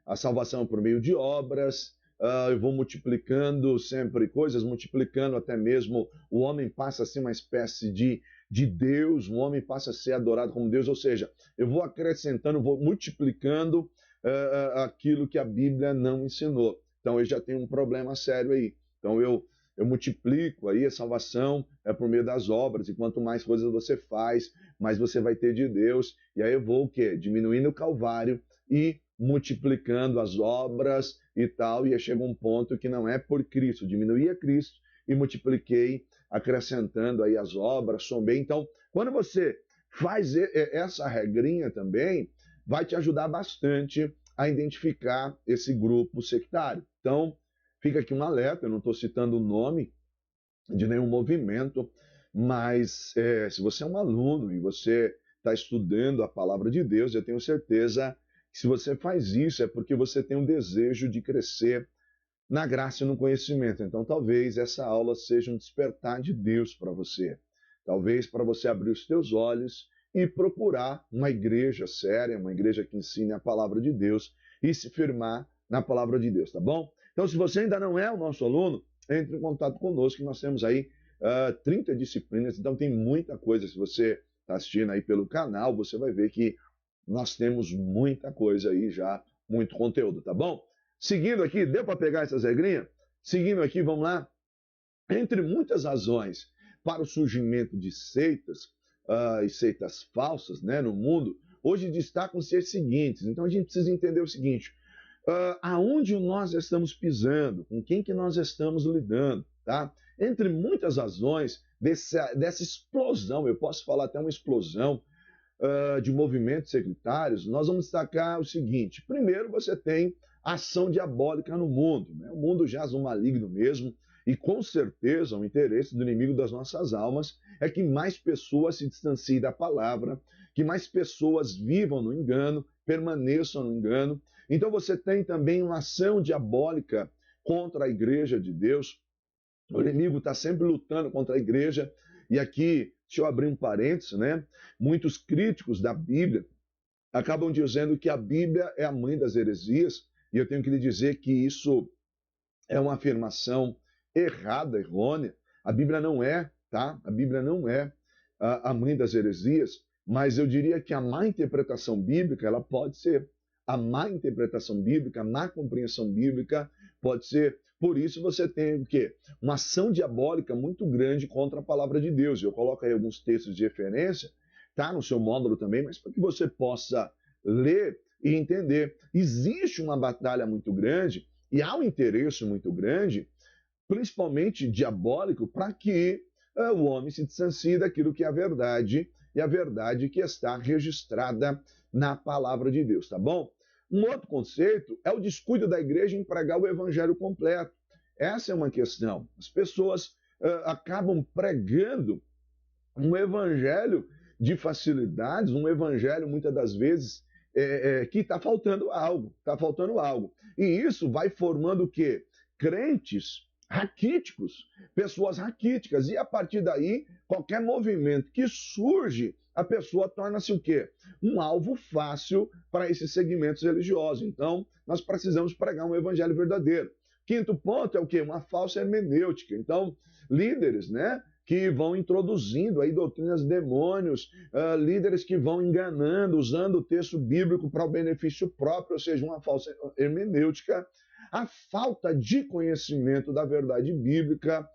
a salvação por meio de obras. Eu vou multiplicando sempre coisas, multiplicando até mesmo o homem passa a ser uma espécie de Deus, o homem passa a ser adorado como Deus, ou seja, eu vou acrescentando, vou multiplicando aquilo que a Bíblia não ensinou. Então eu já tenho um problema sério aí. Então eu multiplico aí a salvação por meio das obras, e quanto mais coisas você faz, mais você vai ter de Deus. E aí eu vou o quê? Diminuindo o Calvário e multiplicando as obras e tal, e aí chega um ponto que não é por Cristo, diminuí a Cristo e multipliquei, acrescentando aí as obras, somei. Então, quando você faz essa regrinha também, vai te ajudar bastante a identificar esse grupo sectário. Então, fica aqui um alerta, eu não estou citando o nome de nenhum movimento, mas se você é um aluno e você está estudando a palavra de Deus, eu tenho certeza que se você faz isso é porque você tem um desejo de crescer na graça e no conhecimento. Então talvez essa aula seja um despertar de Deus para você. Talvez para você abrir os teus olhos e procurar uma igreja séria, uma igreja que ensine a palavra de Deus e se firmar na palavra de Deus, tá bom? Então, se você ainda não é o nosso aluno, entre em contato conosco, que nós temos aí 30 disciplinas, então tem muita coisa. Se você está assistindo aí pelo canal, você vai ver que nós temos muita coisa aí já, muito conteúdo, tá bom? Seguindo aqui, deu para pegar essas regrinhas? Seguindo aqui, vamos lá. Entre muitas razões para o surgimento de seitas e seitas falsas, né, no mundo, hoje destacam-se as seguintes. Então a gente precisa entender o seguinte: aonde nós estamos pisando, com quem que nós estamos lidando, tá? Entre muitas razões dessa explosão, eu posso falar até uma explosão de movimentos sectários, nós vamos destacar o seguinte: primeiro, você tem ação diabólica no mundo, né? O mundo jaz no maligno mesmo, e com certeza o interesse do inimigo das nossas almas é que mais pessoas se distanciem da palavra, que mais pessoas vivam no engano, permaneçam no engano. Então você tem também uma ação diabólica contra a igreja de Deus. O inimigo está sempre lutando contra a igreja. E aqui, deixa eu abrir um parênteses, né? Muitos críticos da Bíblia acabam dizendo que a Bíblia é a mãe das heresias, e eu tenho que lhe dizer que isso é uma afirmação errada, errônea. A Bíblia não é, tá? A Bíblia não é a mãe das heresias, mas eu diria que a má interpretação bíblica, ela pode ser. A má interpretação bíblica, a má compreensão bíblica pode ser. Por isso você tem o quê? Uma ação diabólica muito grande contra a palavra de Deus. Eu coloco aí alguns textos de referência, tá? No seu módulo também, mas para que você possa ler e entender. Existe uma batalha muito grande e há um interesse muito grande, principalmente diabólico, para que o homem se distancie daquilo que é a verdade e a verdade que está registrada na palavra de Deus, tá bom? Um outro conceito é o descuido da igreja em pregar o evangelho completo. Essa é uma questão. As pessoas acabam pregando um evangelho de facilidades, um evangelho muitas das vezes que está faltando algo, está faltando algo. E isso vai formando o quê? Crentes raquíticos, pessoas raquíticas. E a partir daí, qualquer movimento que surge, a pessoa torna-se o quê? Um alvo fácil para esses segmentos religiosos. Então, nós precisamos pregar um evangelho verdadeiro. Quinto ponto é o quê? Uma falsa hermenêutica. Então, líderes, né? Que vão introduzindo aí doutrinas demônios, líderes que vão enganando, usando o texto bíblico para o benefício próprio, ou seja, uma falsa hermenêutica, a falta de conhecimento da verdade bíblica,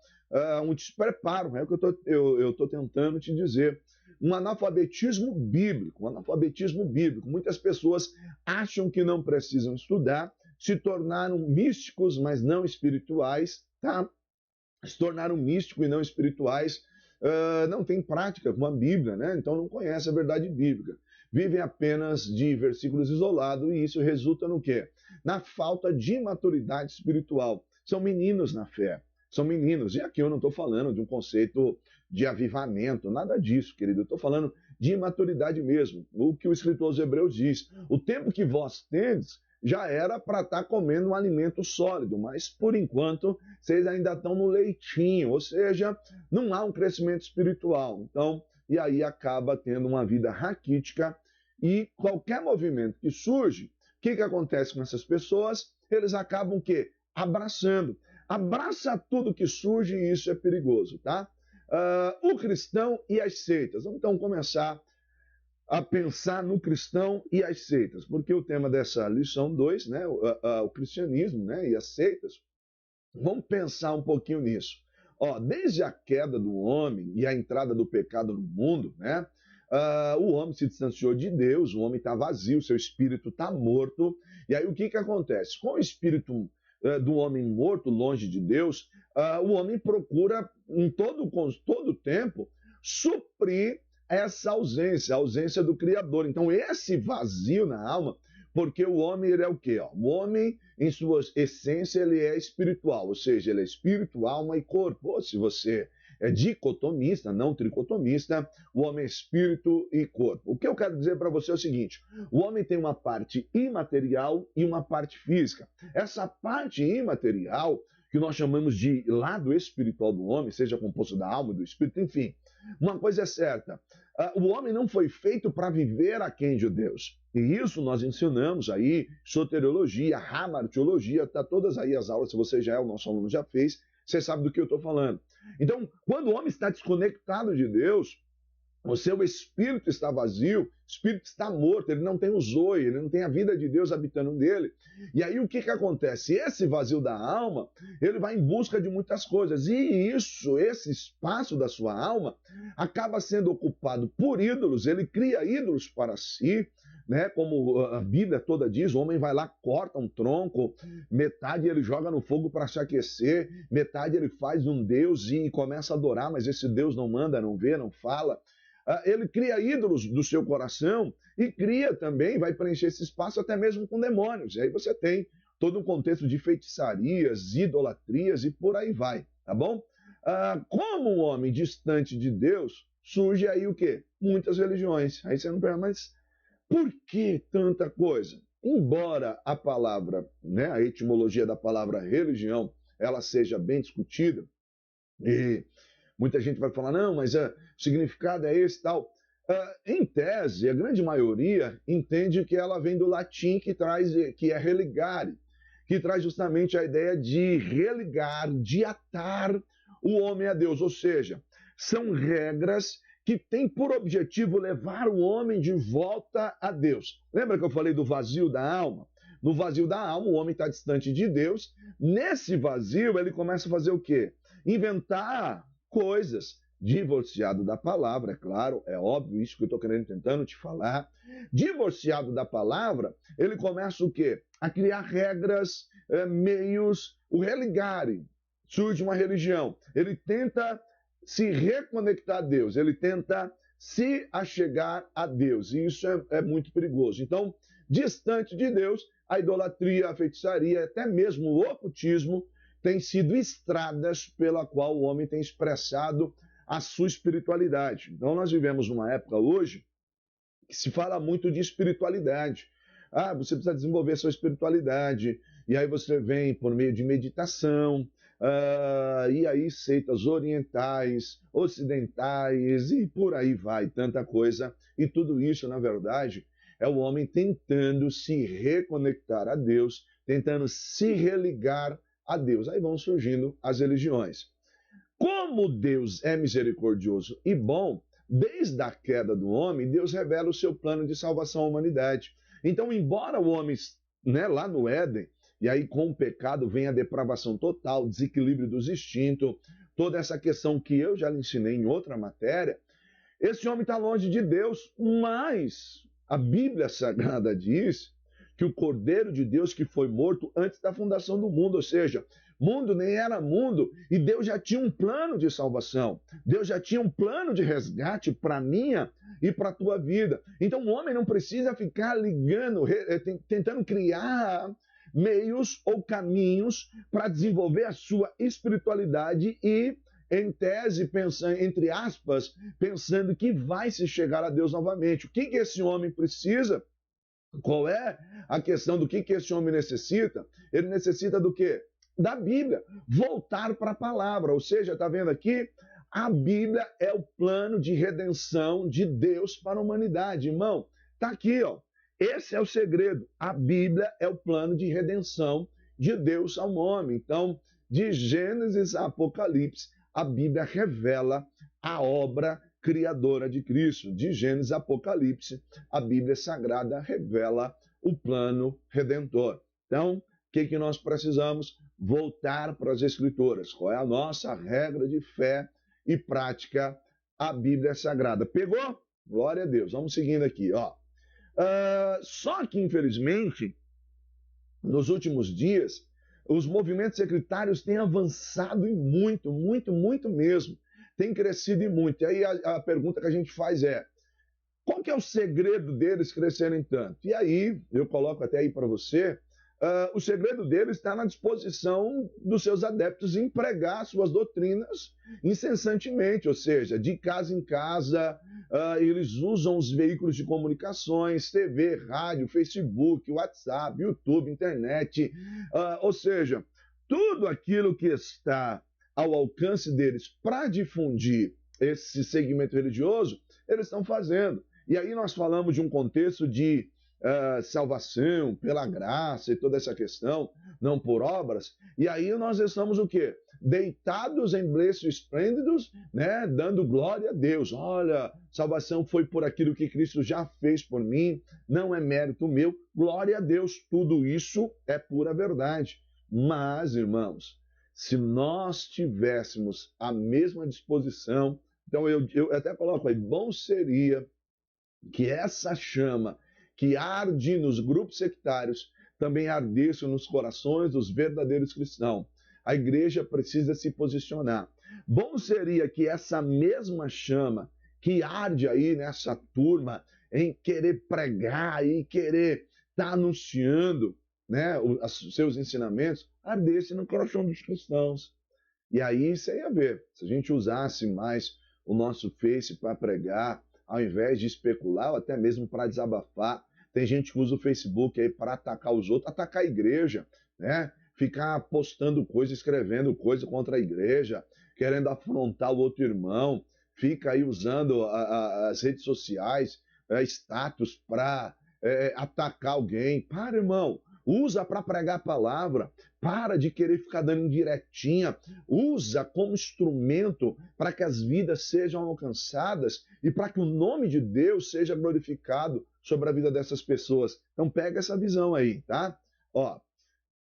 um despreparo, é o que eu estou tentando te dizer. Um analfabetismo bíblico, Muitas pessoas acham que não precisam estudar, se tornaram místicos, mas não espirituais, tá? Se tornaram místicos e não espirituais, não têm prática com a Bíblia, né? Então não conhecem a verdade bíblica. Vivem apenas de versículos isolados e isso resulta no quê? Na falta de maturidade espiritual. São meninos na fé, são meninos. E aqui eu não estou falando de um conceito de avivamento, nada disso, querido. Eu estou falando de imaturidade mesmo. O que o escritor aos Hebreus diz. O tempo que vós tendes já era para estar comendo um alimento sólido, mas por enquanto vocês ainda estão no leitinho, ou seja, não há um crescimento espiritual. Então, e aí acaba tendo uma vida raquítica e qualquer movimento que surge, o que acontece com essas pessoas? Eles acabam o quê? Abraçando. Abraça tudo que surge e isso é perigoso, tá? O cristão e as seitas. Vamos então começar a pensar no cristão e as seitas, porque o tema dessa lição 2, né, o cristianismo, né, e as seitas, vamos pensar um pouquinho nisso. Desde a queda do homem e a entrada do pecado no mundo, né, o homem se distanciou de Deus, o homem está vazio, seu espírito está morto, e aí o que acontece? Com o espírito do homem morto, longe de Deus, o homem procura em todo tempo suprir essa ausência, a ausência do Criador. Então, esse vazio na alma, porque o homem ele é o quê? O homem, em sua essência, ele é espiritual, ou seja, ele é espírito, alma e corpo. Ou se você é dicotomista, não tricotomista, o homem é espírito e corpo. O que eu quero dizer para você é o seguinte, o homem tem uma parte imaterial e uma parte física. Essa parte imaterial, que nós chamamos de lado espiritual do homem, seja composto da alma, do espírito, enfim. Uma coisa é certa, o homem não foi feito para viver aquém de Deus. E isso nós ensinamos aí, soteriologia, hamartiologia, tá todas aí as aulas, se você já é o nosso aluno, já fez, você sabe do que eu estou falando. Então, quando o homem está desconectado de Deus, o seu espírito está vazio, o espírito está morto, ele não tem o zoe, ele não tem a vida de Deus habitando nele. E aí o que acontece? Esse vazio da alma, ele vai em busca de muitas coisas. E isso, esse espaço da sua alma, acaba sendo ocupado por ídolos, ele cria ídolos para si, né? Como a Bíblia toda diz, o homem vai lá, corta um tronco, metade ele joga no fogo para se aquecer, metade ele faz um Deus e começa a adorar, mas esse Deus não manda, não vê, não fala. Ele cria ídolos do seu coração e cria também, vai preencher esse espaço até mesmo com demônios. E aí você tem todo um contexto de feitiçarias, idolatrias e por aí vai, tá bom? Como um homem distante de Deus, surge aí o quê? Muitas religiões. Aí você não pergunta, mas por que tanta coisa? Embora a palavra, né, a etimologia da palavra religião, ela seja bem discutida, e muita gente vai falar, não, mas o significado é esse e tal. Em tese, a grande maioria entende que ela vem do latim que é religare. que traz justamente a ideia de religar, de atar o homem a Deus, ou seja, são regras que têm por objetivo levar o homem de volta a Deus. Lembra que eu falei do vazio da alma? No vazio da alma, o homem está distante de Deus. Nesse vazio, ele começa a fazer o quê? Inventar coisas, divorciado da palavra, é claro, é óbvio isso que eu estou tentando te falar. Divorciado da palavra, ele começa o quê? A criar regras, meios, o religarem. Surge uma religião. Ele tenta se reconectar a Deus, ele tenta se achegar a Deus, e isso é muito perigoso. Então, distante de Deus, a idolatria, a feitiçaria, até mesmo o ocultismo, têm sido estradas pela qual o homem tem expressado a sua espiritualidade. Então, nós vivemos numa época hoje que se fala muito de espiritualidade. Ah, você precisa desenvolver sua espiritualidade, e aí você vem por meio de meditação, e aí seitas orientais, ocidentais, e por aí vai, tanta coisa. E tudo isso, na verdade, é o homem tentando se reconectar a Deus, tentando se religar a Deus. Aí vão surgindo as religiões. Como Deus é misericordioso e bom, desde a queda do homem, Deus revela o seu plano de salvação à humanidade. Então, embora o homem, lá no Éden, e aí com o pecado vem a depravação total, desequilíbrio dos instintos, toda essa questão que eu já lhe ensinei em outra matéria, esse homem está longe de Deus, mas a Bíblia Sagrada diz que o Cordeiro de Deus que foi morto antes da fundação do mundo, ou seja, mundo nem era mundo, e Deus já tinha um plano de salvação, Deus já tinha um plano de resgate para a minha e para a tua vida. Então o homem não precisa ficar ligando, tentando criar meios ou caminhos para desenvolver a sua espiritualidade e, em tese, pensando, entre aspas, pensando que vai se chegar a Deus novamente. O que esse homem precisa? Qual é a questão do que esse homem necessita? Ele necessita do quê? Da Bíblia. Voltar para a palavra. Ou seja, está vendo aqui? A Bíblia é o plano de redenção de Deus para a humanidade. Irmão, está aqui, ó. Esse é o segredo. A Bíblia é o plano de redenção de Deus ao homem. Então, de Gênesis a Apocalipse, a Bíblia revela a obra criadora de Cristo. De Gênesis a Apocalipse, a Bíblia Sagrada revela o plano redentor. Então, o que nós precisamos? Voltar para as Escrituras. Qual é a nossa regra de fé e prática? A Bíblia Sagrada. Pegou? Glória a Deus. Vamos seguindo aqui, ó. Só que, infelizmente, nos últimos dias, os movimentos sectários têm avançado e muito, muito, muito mesmo. Tem crescido e muito. E aí a pergunta que a gente faz é, qual que é o segredo deles crescerem tanto? E aí, eu coloco até aí para você, o segredo deles está na disposição dos seus adeptos em pregar suas doutrinas incessantemente, ou seja, de casa em casa, eles usam os veículos de comunicações, TV, rádio, Facebook, WhatsApp, YouTube, internet, ou seja, tudo aquilo que está ao alcance deles para difundir esse segmento religioso, eles estão fazendo. E aí nós falamos de um contexto de salvação pela graça e toda essa questão, não por obras, e aí nós estamos o quê? Deitados em berços esplêndidos, né? Dando glória a Deus. Olha, salvação foi por aquilo que Cristo já fez por mim, não é mérito meu, glória a Deus, tudo isso é pura verdade. Mas, irmãos, se nós tivéssemos a mesma disposição, então eu até coloco aí, bom seria que essa chama que arde nos grupos sectários também ardesse nos corações dos verdadeiros cristãos. A igreja precisa se posicionar. Bom seria que essa mesma chama que arde aí nessa turma em querer pregar e querer estar anunciando, né, os seus ensinamentos, ardesse no coração dos cristãos. E aí você ia ver, se a gente usasse mais o nosso Face para pregar, ao invés de especular ou até mesmo para desabafar. Tem gente que usa o Facebook aí para atacar os outros, atacar a igreja, né? Ficar postando coisa, escrevendo coisa contra a igreja, querendo afrontar o outro irmão, fica aí usando as redes sociais, status para atacar alguém. Para, irmão, usa para pregar a palavra, para de querer ficar dando indiretinha, usa como instrumento para que as vidas sejam alcançadas e para que o nome de Deus seja glorificado sobre a vida dessas pessoas. Então pega essa visão aí, tá? Ó,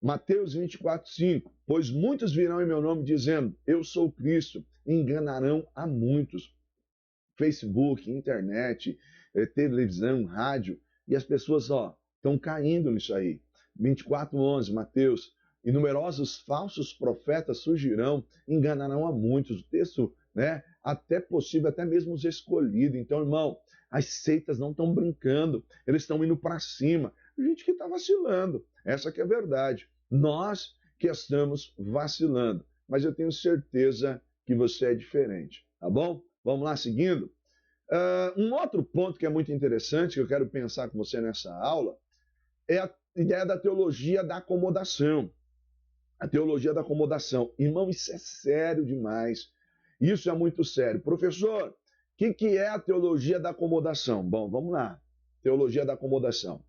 Mateus 24:5, pois muitos virão em meu nome dizendo, eu sou Cristo, e enganarão a muitos. Facebook, internet, televisão, rádio, e as pessoas, estão caindo nisso aí. 24:11, Mateus, e numerosos falsos profetas surgirão, enganarão a muitos. O texto, né, até possível, até mesmo os escolhidos. Então, irmão, as seitas não estão brincando, eles estão indo para cima. Gente que está vacilando, essa que é a verdade. Nós que estamos vacilando, mas eu tenho certeza que você é diferente, tá bom? Vamos lá, seguindo. Um outro ponto que é muito interessante, que eu quero pensar com você nessa aula, é a ideia da teologia da acomodação. A teologia da acomodação. Irmão, isso é sério demais. Isso é muito sério. Professor, o que é a teologia da acomodação? Bom, vamos lá. Teologia da acomodação.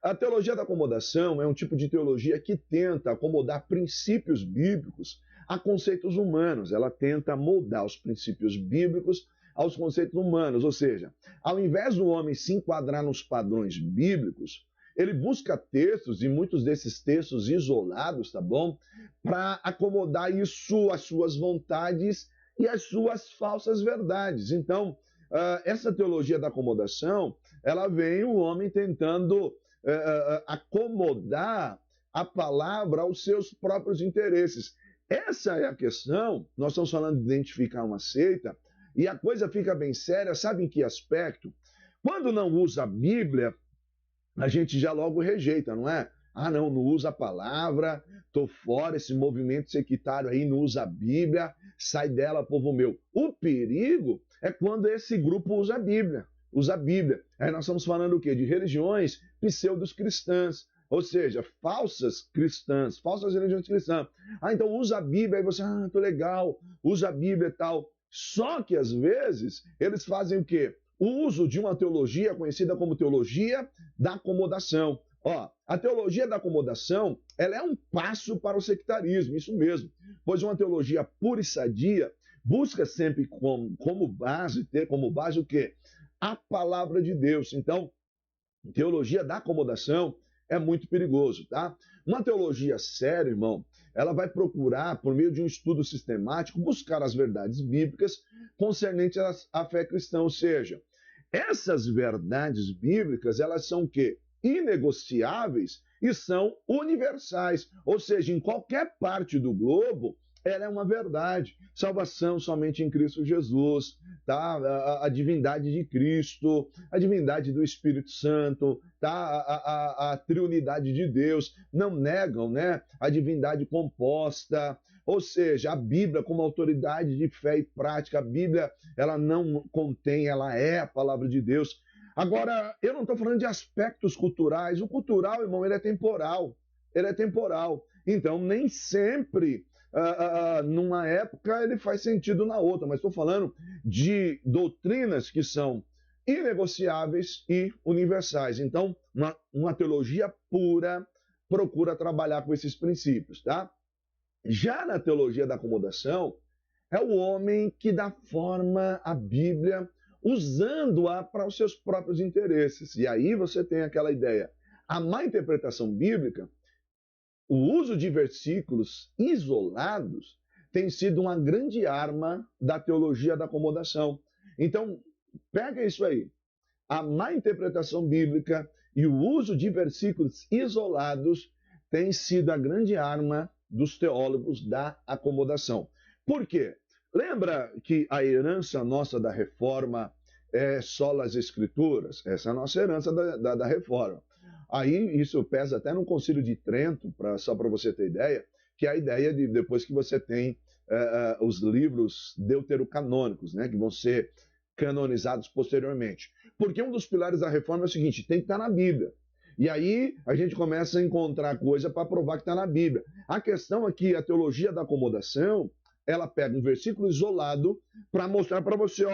A teologia da acomodação é um tipo de teologia que tenta acomodar princípios bíblicos a conceitos humanos. Ela tenta moldar os princípios bíblicos aos conceitos humanos. Ou seja, ao invés do homem se enquadrar nos padrões bíblicos, ele busca textos, e muitos desses textos isolados, tá bom? Para acomodar isso às suas vontades e às suas falsas verdades. Então, essa teologia da acomodação, ela vem o homem tentando acomodar a palavra aos seus próprios interesses. Essa é a questão. Nós estamos falando de identificar uma seita, e a coisa fica bem séria, sabe em que aspecto? Quando não usa a Bíblia, a gente já logo rejeita, não é? Ah, não usa a palavra, tô fora, esse movimento sectário aí não usa a Bíblia, sai dela, povo meu. O perigo é quando esse grupo usa a Bíblia. Aí nós estamos falando o quê? De religiões pseudos cristãs, ou seja, falsas cristãs, falsas religiões cristãs. Ah, então usa a Bíblia, aí você, tô legal, usa a Bíblia e tal. Só que às vezes eles fazem o quê? O uso de uma teologia conhecida como teologia da acomodação. A teologia da acomodação, ela é um passo para o sectarismo, isso mesmo. Pois uma teologia pura e sadia busca sempre ter como base o quê? A palavra de Deus. Então, teologia da acomodação é muito perigoso, tá? Uma teologia séria, irmão, ela vai procurar, por meio de um estudo sistemático, buscar as verdades bíblicas concernentes à fé cristã, ou seja, essas verdades bíblicas, elas são o quê? Inegociáveis e são universais, ou seja, em qualquer parte do globo, ela é uma verdade. Salvação somente em Cristo Jesus, tá? A divindade de Cristo, a divindade do Espírito Santo, tá? A triunidade de Deus, não negam, né? A divindade composta, ou seja, a Bíblia como autoridade de fé e prática, a Bíblia, ela não contém, ela é a palavra de Deus. Agora, eu não estou falando de aspectos culturais. O cultural, irmão, ele é temporal. Ele é temporal. Então, nem sempre, numa época, ele faz sentido na outra. Mas estou falando de doutrinas que são inegociáveis e universais. Então, uma teologia pura procura trabalhar com esses princípios, tá? Já na teologia da acomodação, é o homem que dá forma à Bíblia usando-a para os seus próprios interesses. E aí você tem aquela ideia. A má interpretação bíblica, o uso de versículos isolados, tem sido uma grande arma da teologia da acomodação. Então, pega isso aí. A má interpretação bíblica e o uso de versículos isolados tem sido a grande arma dos teólogos da acomodação. Por quê? Lembra que a herança nossa da reforma é sola as escrituras? Essa é a nossa herança da reforma. Aí isso pesa até no Concílio de Trento, só para você ter ideia, que é a ideia de depois que você tem os livros deuterocanônicos, né, que vão ser canonizados posteriormente. Porque um dos pilares da reforma é o seguinte, tem que estar na Bíblia. E aí a gente começa a encontrar coisa para provar que está na Bíblia. A questão é que a teologia da acomodação, ela pega um versículo isolado para mostrar para você,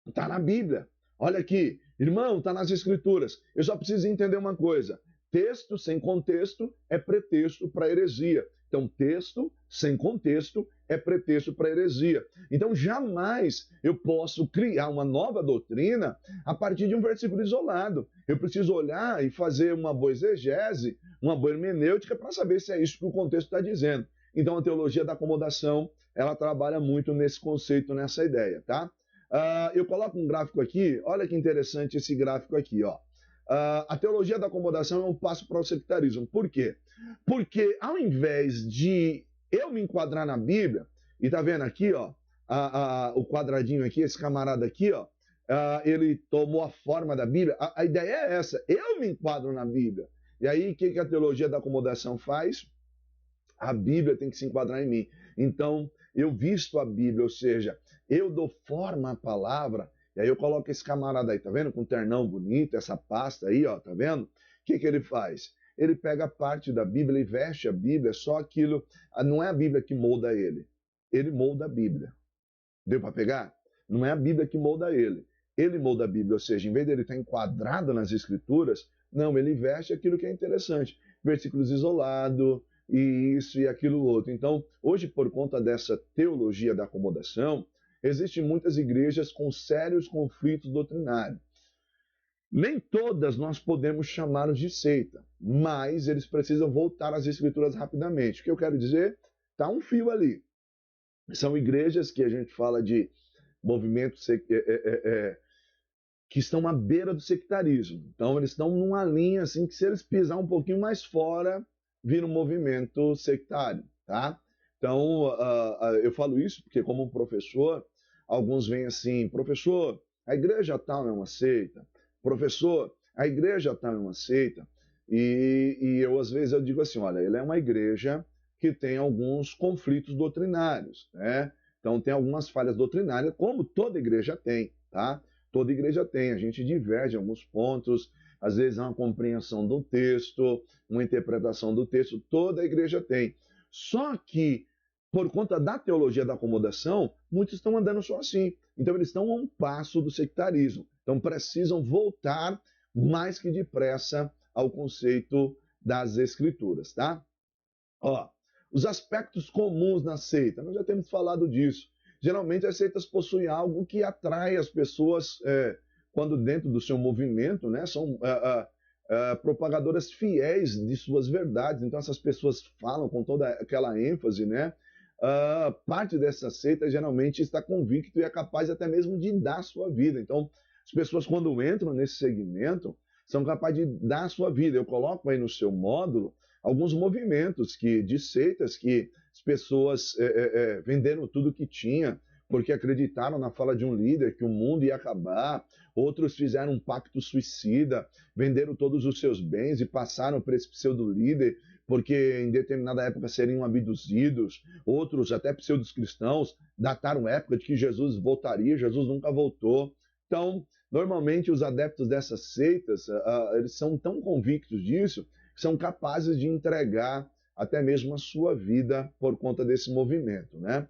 está na Bíblia. Olha aqui, irmão, está nas Escrituras. Eu só preciso entender uma coisa. texto sem contexto é pretexto para heresia. Então, texto sem contexto é pretexto para heresia. Então, jamais eu posso criar uma nova doutrina a partir de um versículo isolado. Eu preciso olhar e fazer uma boa exegese, uma boa hermenêutica para saber se é isso que o contexto está dizendo. Então, a teologia da acomodação, ela trabalha muito nesse conceito, nessa ideia, tá? Eu coloco um gráfico aqui, olha que interessante esse gráfico aqui, ó. A teologia da acomodação é um passo para o sectarismo. Por quê? Porque ao invés de eu me enquadrar na Bíblia, e tá vendo aqui, ó, o quadradinho aqui, esse camarada aqui, ó, ele tomou a forma da Bíblia. A ideia é essa, eu me enquadro na Bíblia. E aí, o que a teologia da acomodação faz? A Bíblia tem que se enquadrar em mim. Então, eu visto a Bíblia, ou seja, eu dou forma à palavra. E aí eu coloco esse camarada aí, tá vendo? Com um ternão bonito, essa pasta aí, ó, tá vendo? O que ele faz? Ele pega parte da Bíblia e veste a Bíblia, só aquilo. Não é a Bíblia que molda ele. Ele molda a Bíblia. Deu para pegar? Não é a Bíblia que molda ele. Ele molda a Bíblia, ou seja, em vez dele estar enquadrado nas Escrituras, não, ele veste aquilo que é interessante. Versículos isolados, e isso e aquilo outro. Então, hoje, por conta dessa teologia da acomodação, existem muitas igrejas com sérios conflitos doutrinários. Nem todas nós podemos chamá-los de seita, mas eles precisam voltar às escrituras rapidamente. O que eu quero dizer? Está um fio ali. São igrejas que a gente fala de movimentos que estão à beira do sectarismo. Então, eles estão numa linha assim que se eles pisar um pouquinho mais fora, vira um movimento sectário, tá? Então, eu falo isso porque, como um professor, alguns vêm assim, professor, a igreja tal é uma seita, professor, a igreja tal é uma seita, e eu, às vezes, eu digo assim, olha, ele é uma igreja que tem alguns conflitos doutrinários, né? Então, tem algumas falhas doutrinárias, como toda igreja tem, tá? Toda igreja tem, a gente diverge em alguns pontos, às vezes há uma compreensão do texto, uma interpretação do texto, toda a igreja tem. Só que, por conta da teologia da acomodação, muitos estão andando só assim. Então, eles estão a um passo do sectarismo. Então, precisam voltar mais que depressa ao conceito das Escrituras, tá? Ó, os aspectos comuns na seita, nós já temos falado disso. Geralmente, as seitas possuem algo que atrai as pessoas quando dentro do seu movimento, né, são propagadoras fiéis de suas verdades. Então, essas pessoas falam com toda aquela ênfase, né? Parte dessa seita geralmente está convicto e é capaz até mesmo de dar a sua vida. Então, as pessoas, quando entram nesse segmento, são capazes de dar a sua vida. Eu coloco aí no seu módulo alguns movimentos de seitas que as pessoas venderam tudo que tinha, porque acreditaram na fala de um líder que o mundo ia acabar. Outros fizeram um pacto suicida, venderam todos os seus bens e passaram para esse pseudo-líder, porque em determinada época seriam abduzidos. Outros, até pseudos cristãos, dataram a época de que Jesus voltaria, Jesus nunca voltou. Então, normalmente os adeptos dessas seitas, eles são tão convictos disso, que são capazes de entregar até mesmo a sua vida por conta desse movimento, né?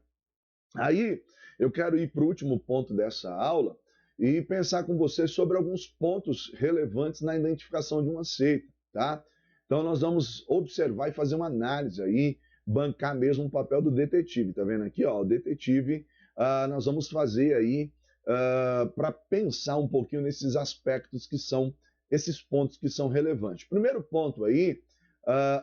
Aí, eu quero ir para o último ponto dessa aula e pensar com você sobre alguns pontos relevantes na identificação de uma seita, tá? Então, nós vamos observar e fazer uma análise aí, bancar mesmo o papel do detetive, tá vendo aqui, ó, o detetive, nós vamos fazer aí para pensar um pouquinho nesses aspectos que são, esses pontos que são relevantes. Primeiro ponto aí,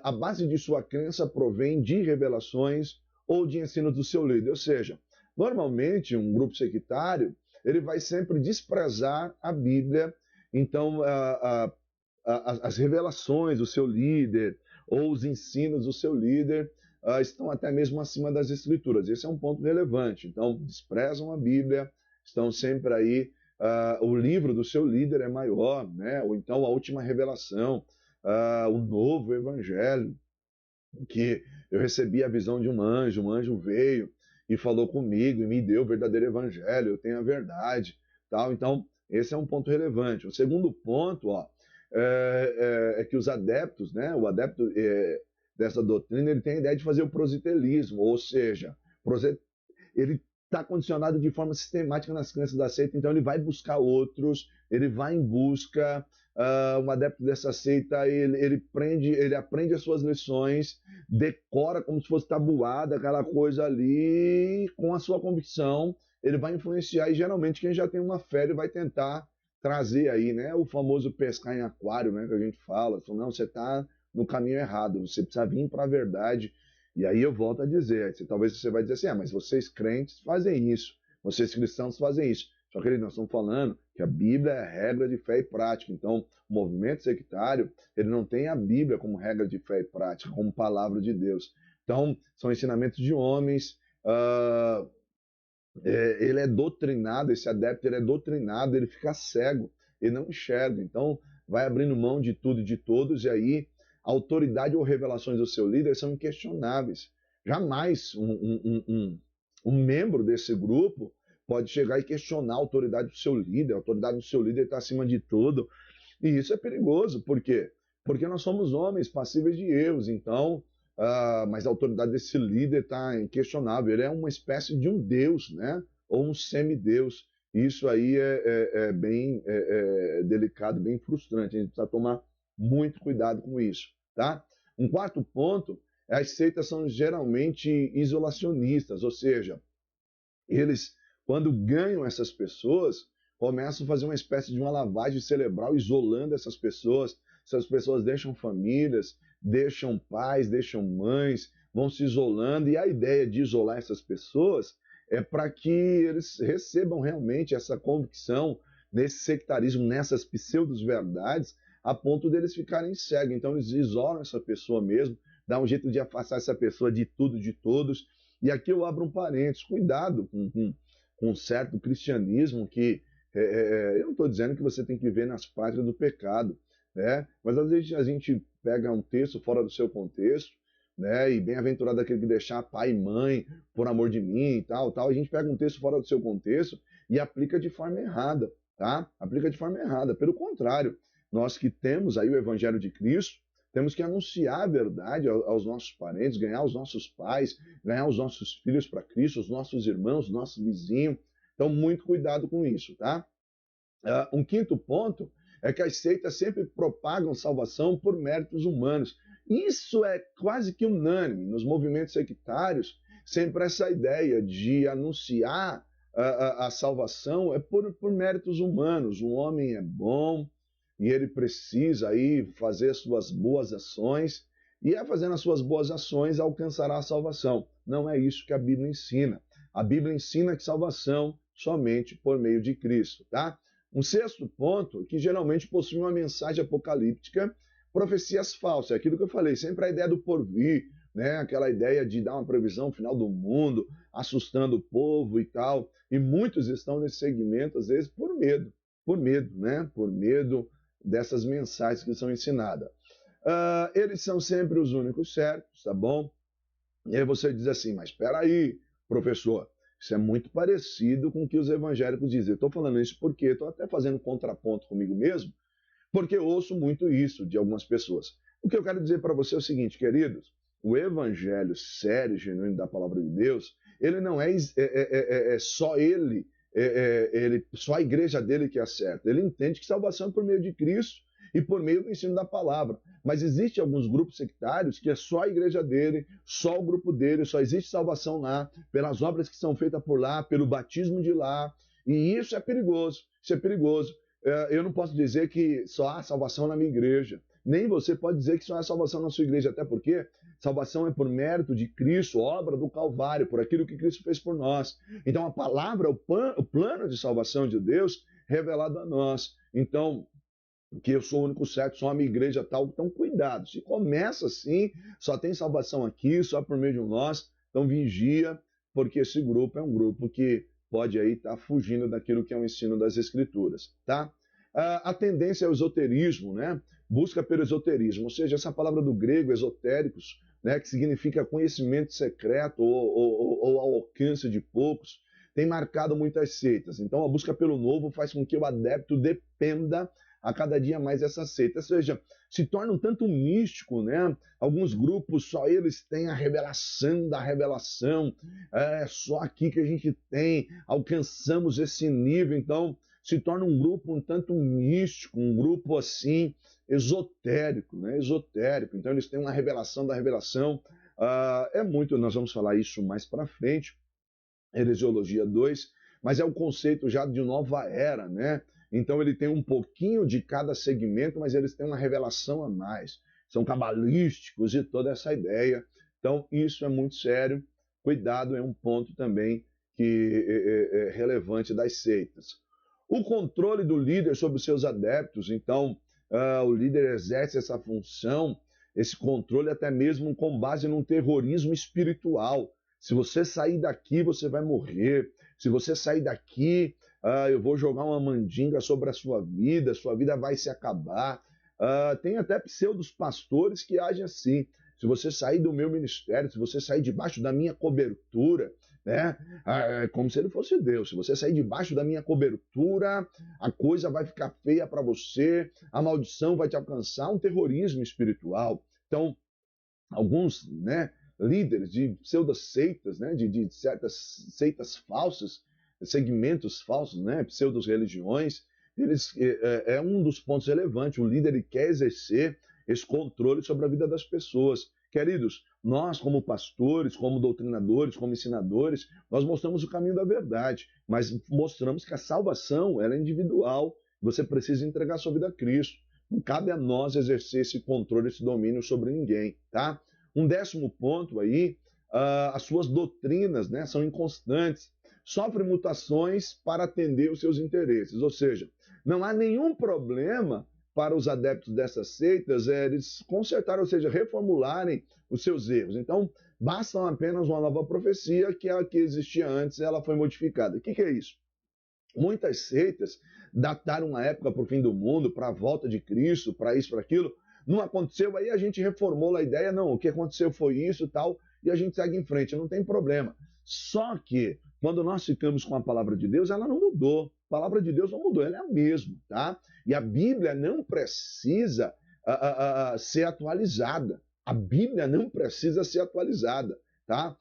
a base de sua crença provém de revelações ou de ensino do seu líder, ou seja, normalmente um grupo sectário, ele vai sempre desprezar a Bíblia, então as revelações do seu líder ou os ensinos do seu líder estão até mesmo acima das Escrituras. Esse é um ponto relevante. Então, desprezam a Bíblia, estão sempre aí, o livro do seu líder é maior, né? Ou então a última revelação, o novo evangelho, que eu recebi a visão de um anjo veio e falou comigo e me deu o verdadeiro evangelho, eu tenho a verdade, tal. Então, esse é um ponto relevante. O segundo ponto, ó, é que os adeptos, né, o adepto dessa doutrina, ele tem a ideia de fazer o proselitismo, ou seja, ele está condicionado de forma sistemática nas crenças da seita, então ele vai buscar outros, ele vai em busca um adepto dessa seita, ele aprende as suas lições, decora como se fosse tabuada, aquela coisa ali, com a sua convicção, ele vai influenciar, e geralmente quem já tem uma fé, ele vai tentar trazer aí, né, o famoso pescar em aquário, né, que a gente fala, não, você está no caminho errado, você precisa vir para a verdade. E aí eu volto a dizer, talvez você vai dizer assim, mas vocês crentes fazem isso, vocês cristãos fazem isso. Só que nós estamos falando que a Bíblia é regra de fé e prática. Então, o movimento sectário, ele não tem a Bíblia como regra de fé e prática, como palavra de Deus. Então, são ensinamentos de homens, ele é doutrinado, esse adepto ele é doutrinado, ele fica cego, ele não enxerga. Então, vai abrindo mão de tudo e de todos, e aí a autoridade ou revelações do seu líder são inquestionáveis. Jamais um membro desse grupo pode chegar e questionar a autoridade do seu líder. A autoridade do seu líder está acima de tudo. E isso é perigoso. Por quê? Porque nós somos homens passíveis de erros. Então, mas a autoridade desse líder está inquestionável. Ele é uma espécie de um deus, né? Ou um semideus. Isso aí é bem delicado, bem frustrante. A gente precisa tomar muito cuidado com isso, tá? Um quarto ponto, as seitas são geralmente isolacionistas, ou seja, eles, quando ganham essas pessoas, começam a fazer uma espécie de uma lavagem cerebral, isolando essas pessoas deixam famílias, deixam pais, deixam mães, vão se isolando, e a ideia de isolar essas pessoas é para que eles recebam realmente essa convicção nesse sectarismo, nessas pseudo-verdades, a ponto deles ficarem cegos. Então eles isolam essa pessoa mesmo, dá um jeito de afastar essa pessoa de tudo, de todos. E aqui eu abro um parênteses, cuidado com um certo cristianismo que eu não estou dizendo que você tem que viver nas pátrias do pecado, né? Mas às vezes a gente pega um texto fora do seu contexto, né? E bem-aventurado aquele que deixar pai e mãe por amor de mim e tal. A gente pega um texto fora do seu contexto e aplica de forma errada, tá? Aplica de forma errada. Pelo contrário, nós que temos aí o Evangelho de Cristo, temos que anunciar a verdade aos nossos parentes, ganhar os nossos pais, ganhar os nossos filhos para Cristo, os nossos irmãos, os nossos vizinhos. Então, muito cuidado com isso, tá? Um quinto ponto é que as seitas sempre propagam salvação por méritos humanos. Isso é quase que unânime nos movimentos sectários, sempre essa ideia de anunciar a salvação é por méritos humanos. O homem é bom, e ele precisa aí fazer suas boas ações, e fazendo as suas boas ações alcançará a salvação. Não é isso que a Bíblia ensina. A Bíblia ensina que salvação somente por meio de Cristo, tá? Um sexto ponto, que geralmente possui uma mensagem apocalíptica, profecias falsas, é aquilo que eu falei, sempre a ideia do porvir, né? Aquela ideia de dar uma previsão final do mundo, assustando o povo e tal, e muitos estão nesse segmento, às vezes, por medo, né? Por medo dessas mensagens que são ensinadas. Eles são sempre os únicos certos, tá bom? E aí você diz assim, mas espera aí, professor, isso é muito parecido com o que os evangélicos dizem. Eu estou falando isso porque estou até fazendo contraponto comigo mesmo, porque eu ouço muito isso de algumas pessoas. O que eu quero dizer para você é o seguinte, queridos, o evangelho sério, genuíno da palavra de Deus, ele não é só ele, só a igreja dele que acerta. Ele entende que salvação é por meio de Cristo e por meio do ensino da palavra. Mas existem alguns grupos sectários que é só a igreja dele, só o grupo dele, só existe salvação lá, pelas obras que são feitas por lá, pelo batismo de lá. E isso é perigoso, isso é perigoso. Eu não posso dizer que só há salvação na minha igreja. Nem você pode dizer que só há salvação na sua igreja, até porque salvação é por mérito de Cristo, obra do Calvário, por aquilo que Cristo fez por nós. Então a palavra, o plano de salvação de Deus revelado a nós. Então, que eu sou o único certo, só a minha igreja tal, então cuidado. Se começa assim, só tem salvação aqui, só por meio de nós, então vigia, porque esse grupo é um grupo que pode aí estar fugindo daquilo que é o ensino das Escrituras, tá? A tendência é o esoterismo, né? Busca pelo esoterismo, ou seja, essa palavra do grego, esotéricos, né, que significa conhecimento secreto ou ao alcance de poucos, tem marcado muitas seitas. Então, a busca pelo novo faz com que o adepto dependa a cada dia mais dessa seita. Ou seja, se torna um tanto místico, né? Alguns grupos, só eles têm a revelação da revelação, é só aqui que a gente tem, alcançamos esse nível. Então, se torna um grupo um tanto místico, um grupo assim esotérico, né? Esotérico. Então eles têm uma revelação da revelação. É muito, nós vamos falar isso mais para frente, Heresiologia 2, mas é o conceito já de nova era, né? Então ele tem um pouquinho de cada segmento, mas eles têm uma revelação a mais. São cabalísticos e toda essa ideia. Então isso é muito sério. Cuidado, é um ponto também que é relevante das seitas. O controle do líder sobre os seus adeptos, então o líder exerce essa função, esse controle até mesmo com base num terrorismo espiritual. Se você sair daqui, você vai morrer. Se você sair daqui, eu vou jogar uma mandinga sobre a sua vida vai se acabar. Tem até pseudos pastores que agem assim. Se você sair do meu ministério, se você sair debaixo da minha cobertura, né? É como se ele fosse Deus. Se você sair debaixo da minha cobertura, a coisa vai ficar feia para você, a maldição vai te alcançar, um terrorismo espiritual. Então, alguns, né, líderes de pseudo-seitas, né, de certas seitas falsas, segmentos falsos, né, pseudo-religiões, é um dos pontos relevantes. O líder ele quer exercer esse controle sobre a vida das pessoas. Queridos, nós como pastores, como doutrinadores, como ensinadores, nós mostramos o caminho da verdade, mas mostramos que a salvação ela é individual. Você precisa entregar sua vida a Cristo. Não cabe a nós exercer esse controle, esse domínio sobre ninguém, tá? Um 10º ponto aí, as suas doutrinas, né, são inconstantes, sofrem mutações para atender os seus interesses, ou seja, não há nenhum problema para os adeptos dessas seitas eles consertarem, ou seja, reformularem os seus erros. Então, basta apenas uma nova profecia, que é a que existia antes, ela foi modificada. O que é isso? Muitas seitas dataram a época para o fim do mundo, para a volta de Cristo, para isso, para aquilo. Não aconteceu, aí a gente reformou a ideia, não, o que aconteceu foi isso e tal, e a gente segue em frente, não tem problema. Só que, quando nós ficamos com a palavra de Deus, ela não mudou. A palavra de Deus não mudou, ela é a mesma, tá? E a Bíblia não precisa ser atualizada. A Bíblia não precisa ser atualizada, tá?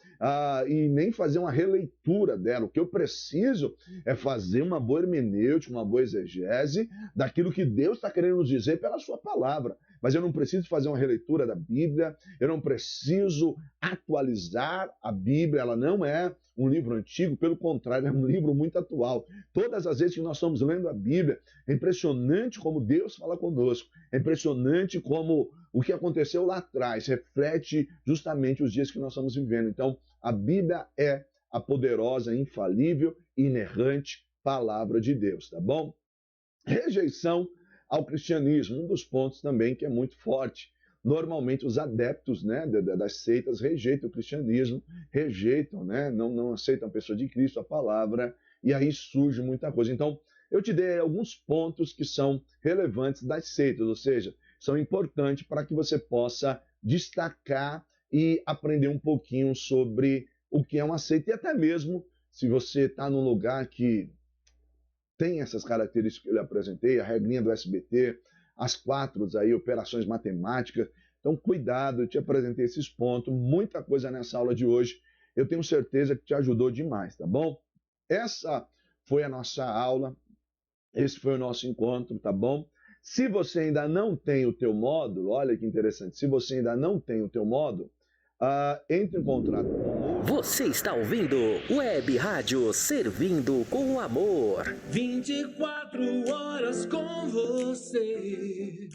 E nem fazer uma releitura dela. O que eu preciso é fazer uma boa hermenêutica, uma boa exegese daquilo que Deus está querendo nos dizer pela sua palavra. Mas eu não preciso fazer uma releitura da Bíblia, eu não preciso atualizar a Bíblia, ela não é um livro antigo, pelo contrário, é um livro muito atual. Todas as vezes que nós estamos lendo a Bíblia, é impressionante como Deus fala conosco, é impressionante como o que aconteceu lá atrás reflete justamente os dias que nós estamos vivendo. Então, a Bíblia é a poderosa, infalível, inerrante palavra de Deus, tá bom? Rejeição ao cristianismo, um dos pontos também que é muito forte. Normalmente os adeptos, né, das seitas rejeitam o cristianismo, rejeitam, né, não aceitam a pessoa de Cristo, a palavra, e aí surge muita coisa. Então, eu te dei alguns pontos que são relevantes das seitas, ou seja, são importantes para que você possa destacar e aprender um pouquinho sobre o que é uma seita, e até mesmo se você está num lugar que tem essas características que eu lhe apresentei, a regrinha do SBT, as 4 aí, operações matemáticas. Então, cuidado, eu te apresentei esses pontos, muita coisa nessa aula de hoje. Eu tenho certeza que te ajudou demais, tá bom? Essa foi a nossa aula, esse foi o nosso encontro, tá bom? Se você ainda não tem o teu módulo, olha que interessante, se você ainda não tem o teu módulo, entre em contato conosco. Você está ouvindo Web Rádio Servindo com Amor. 24 horas com você.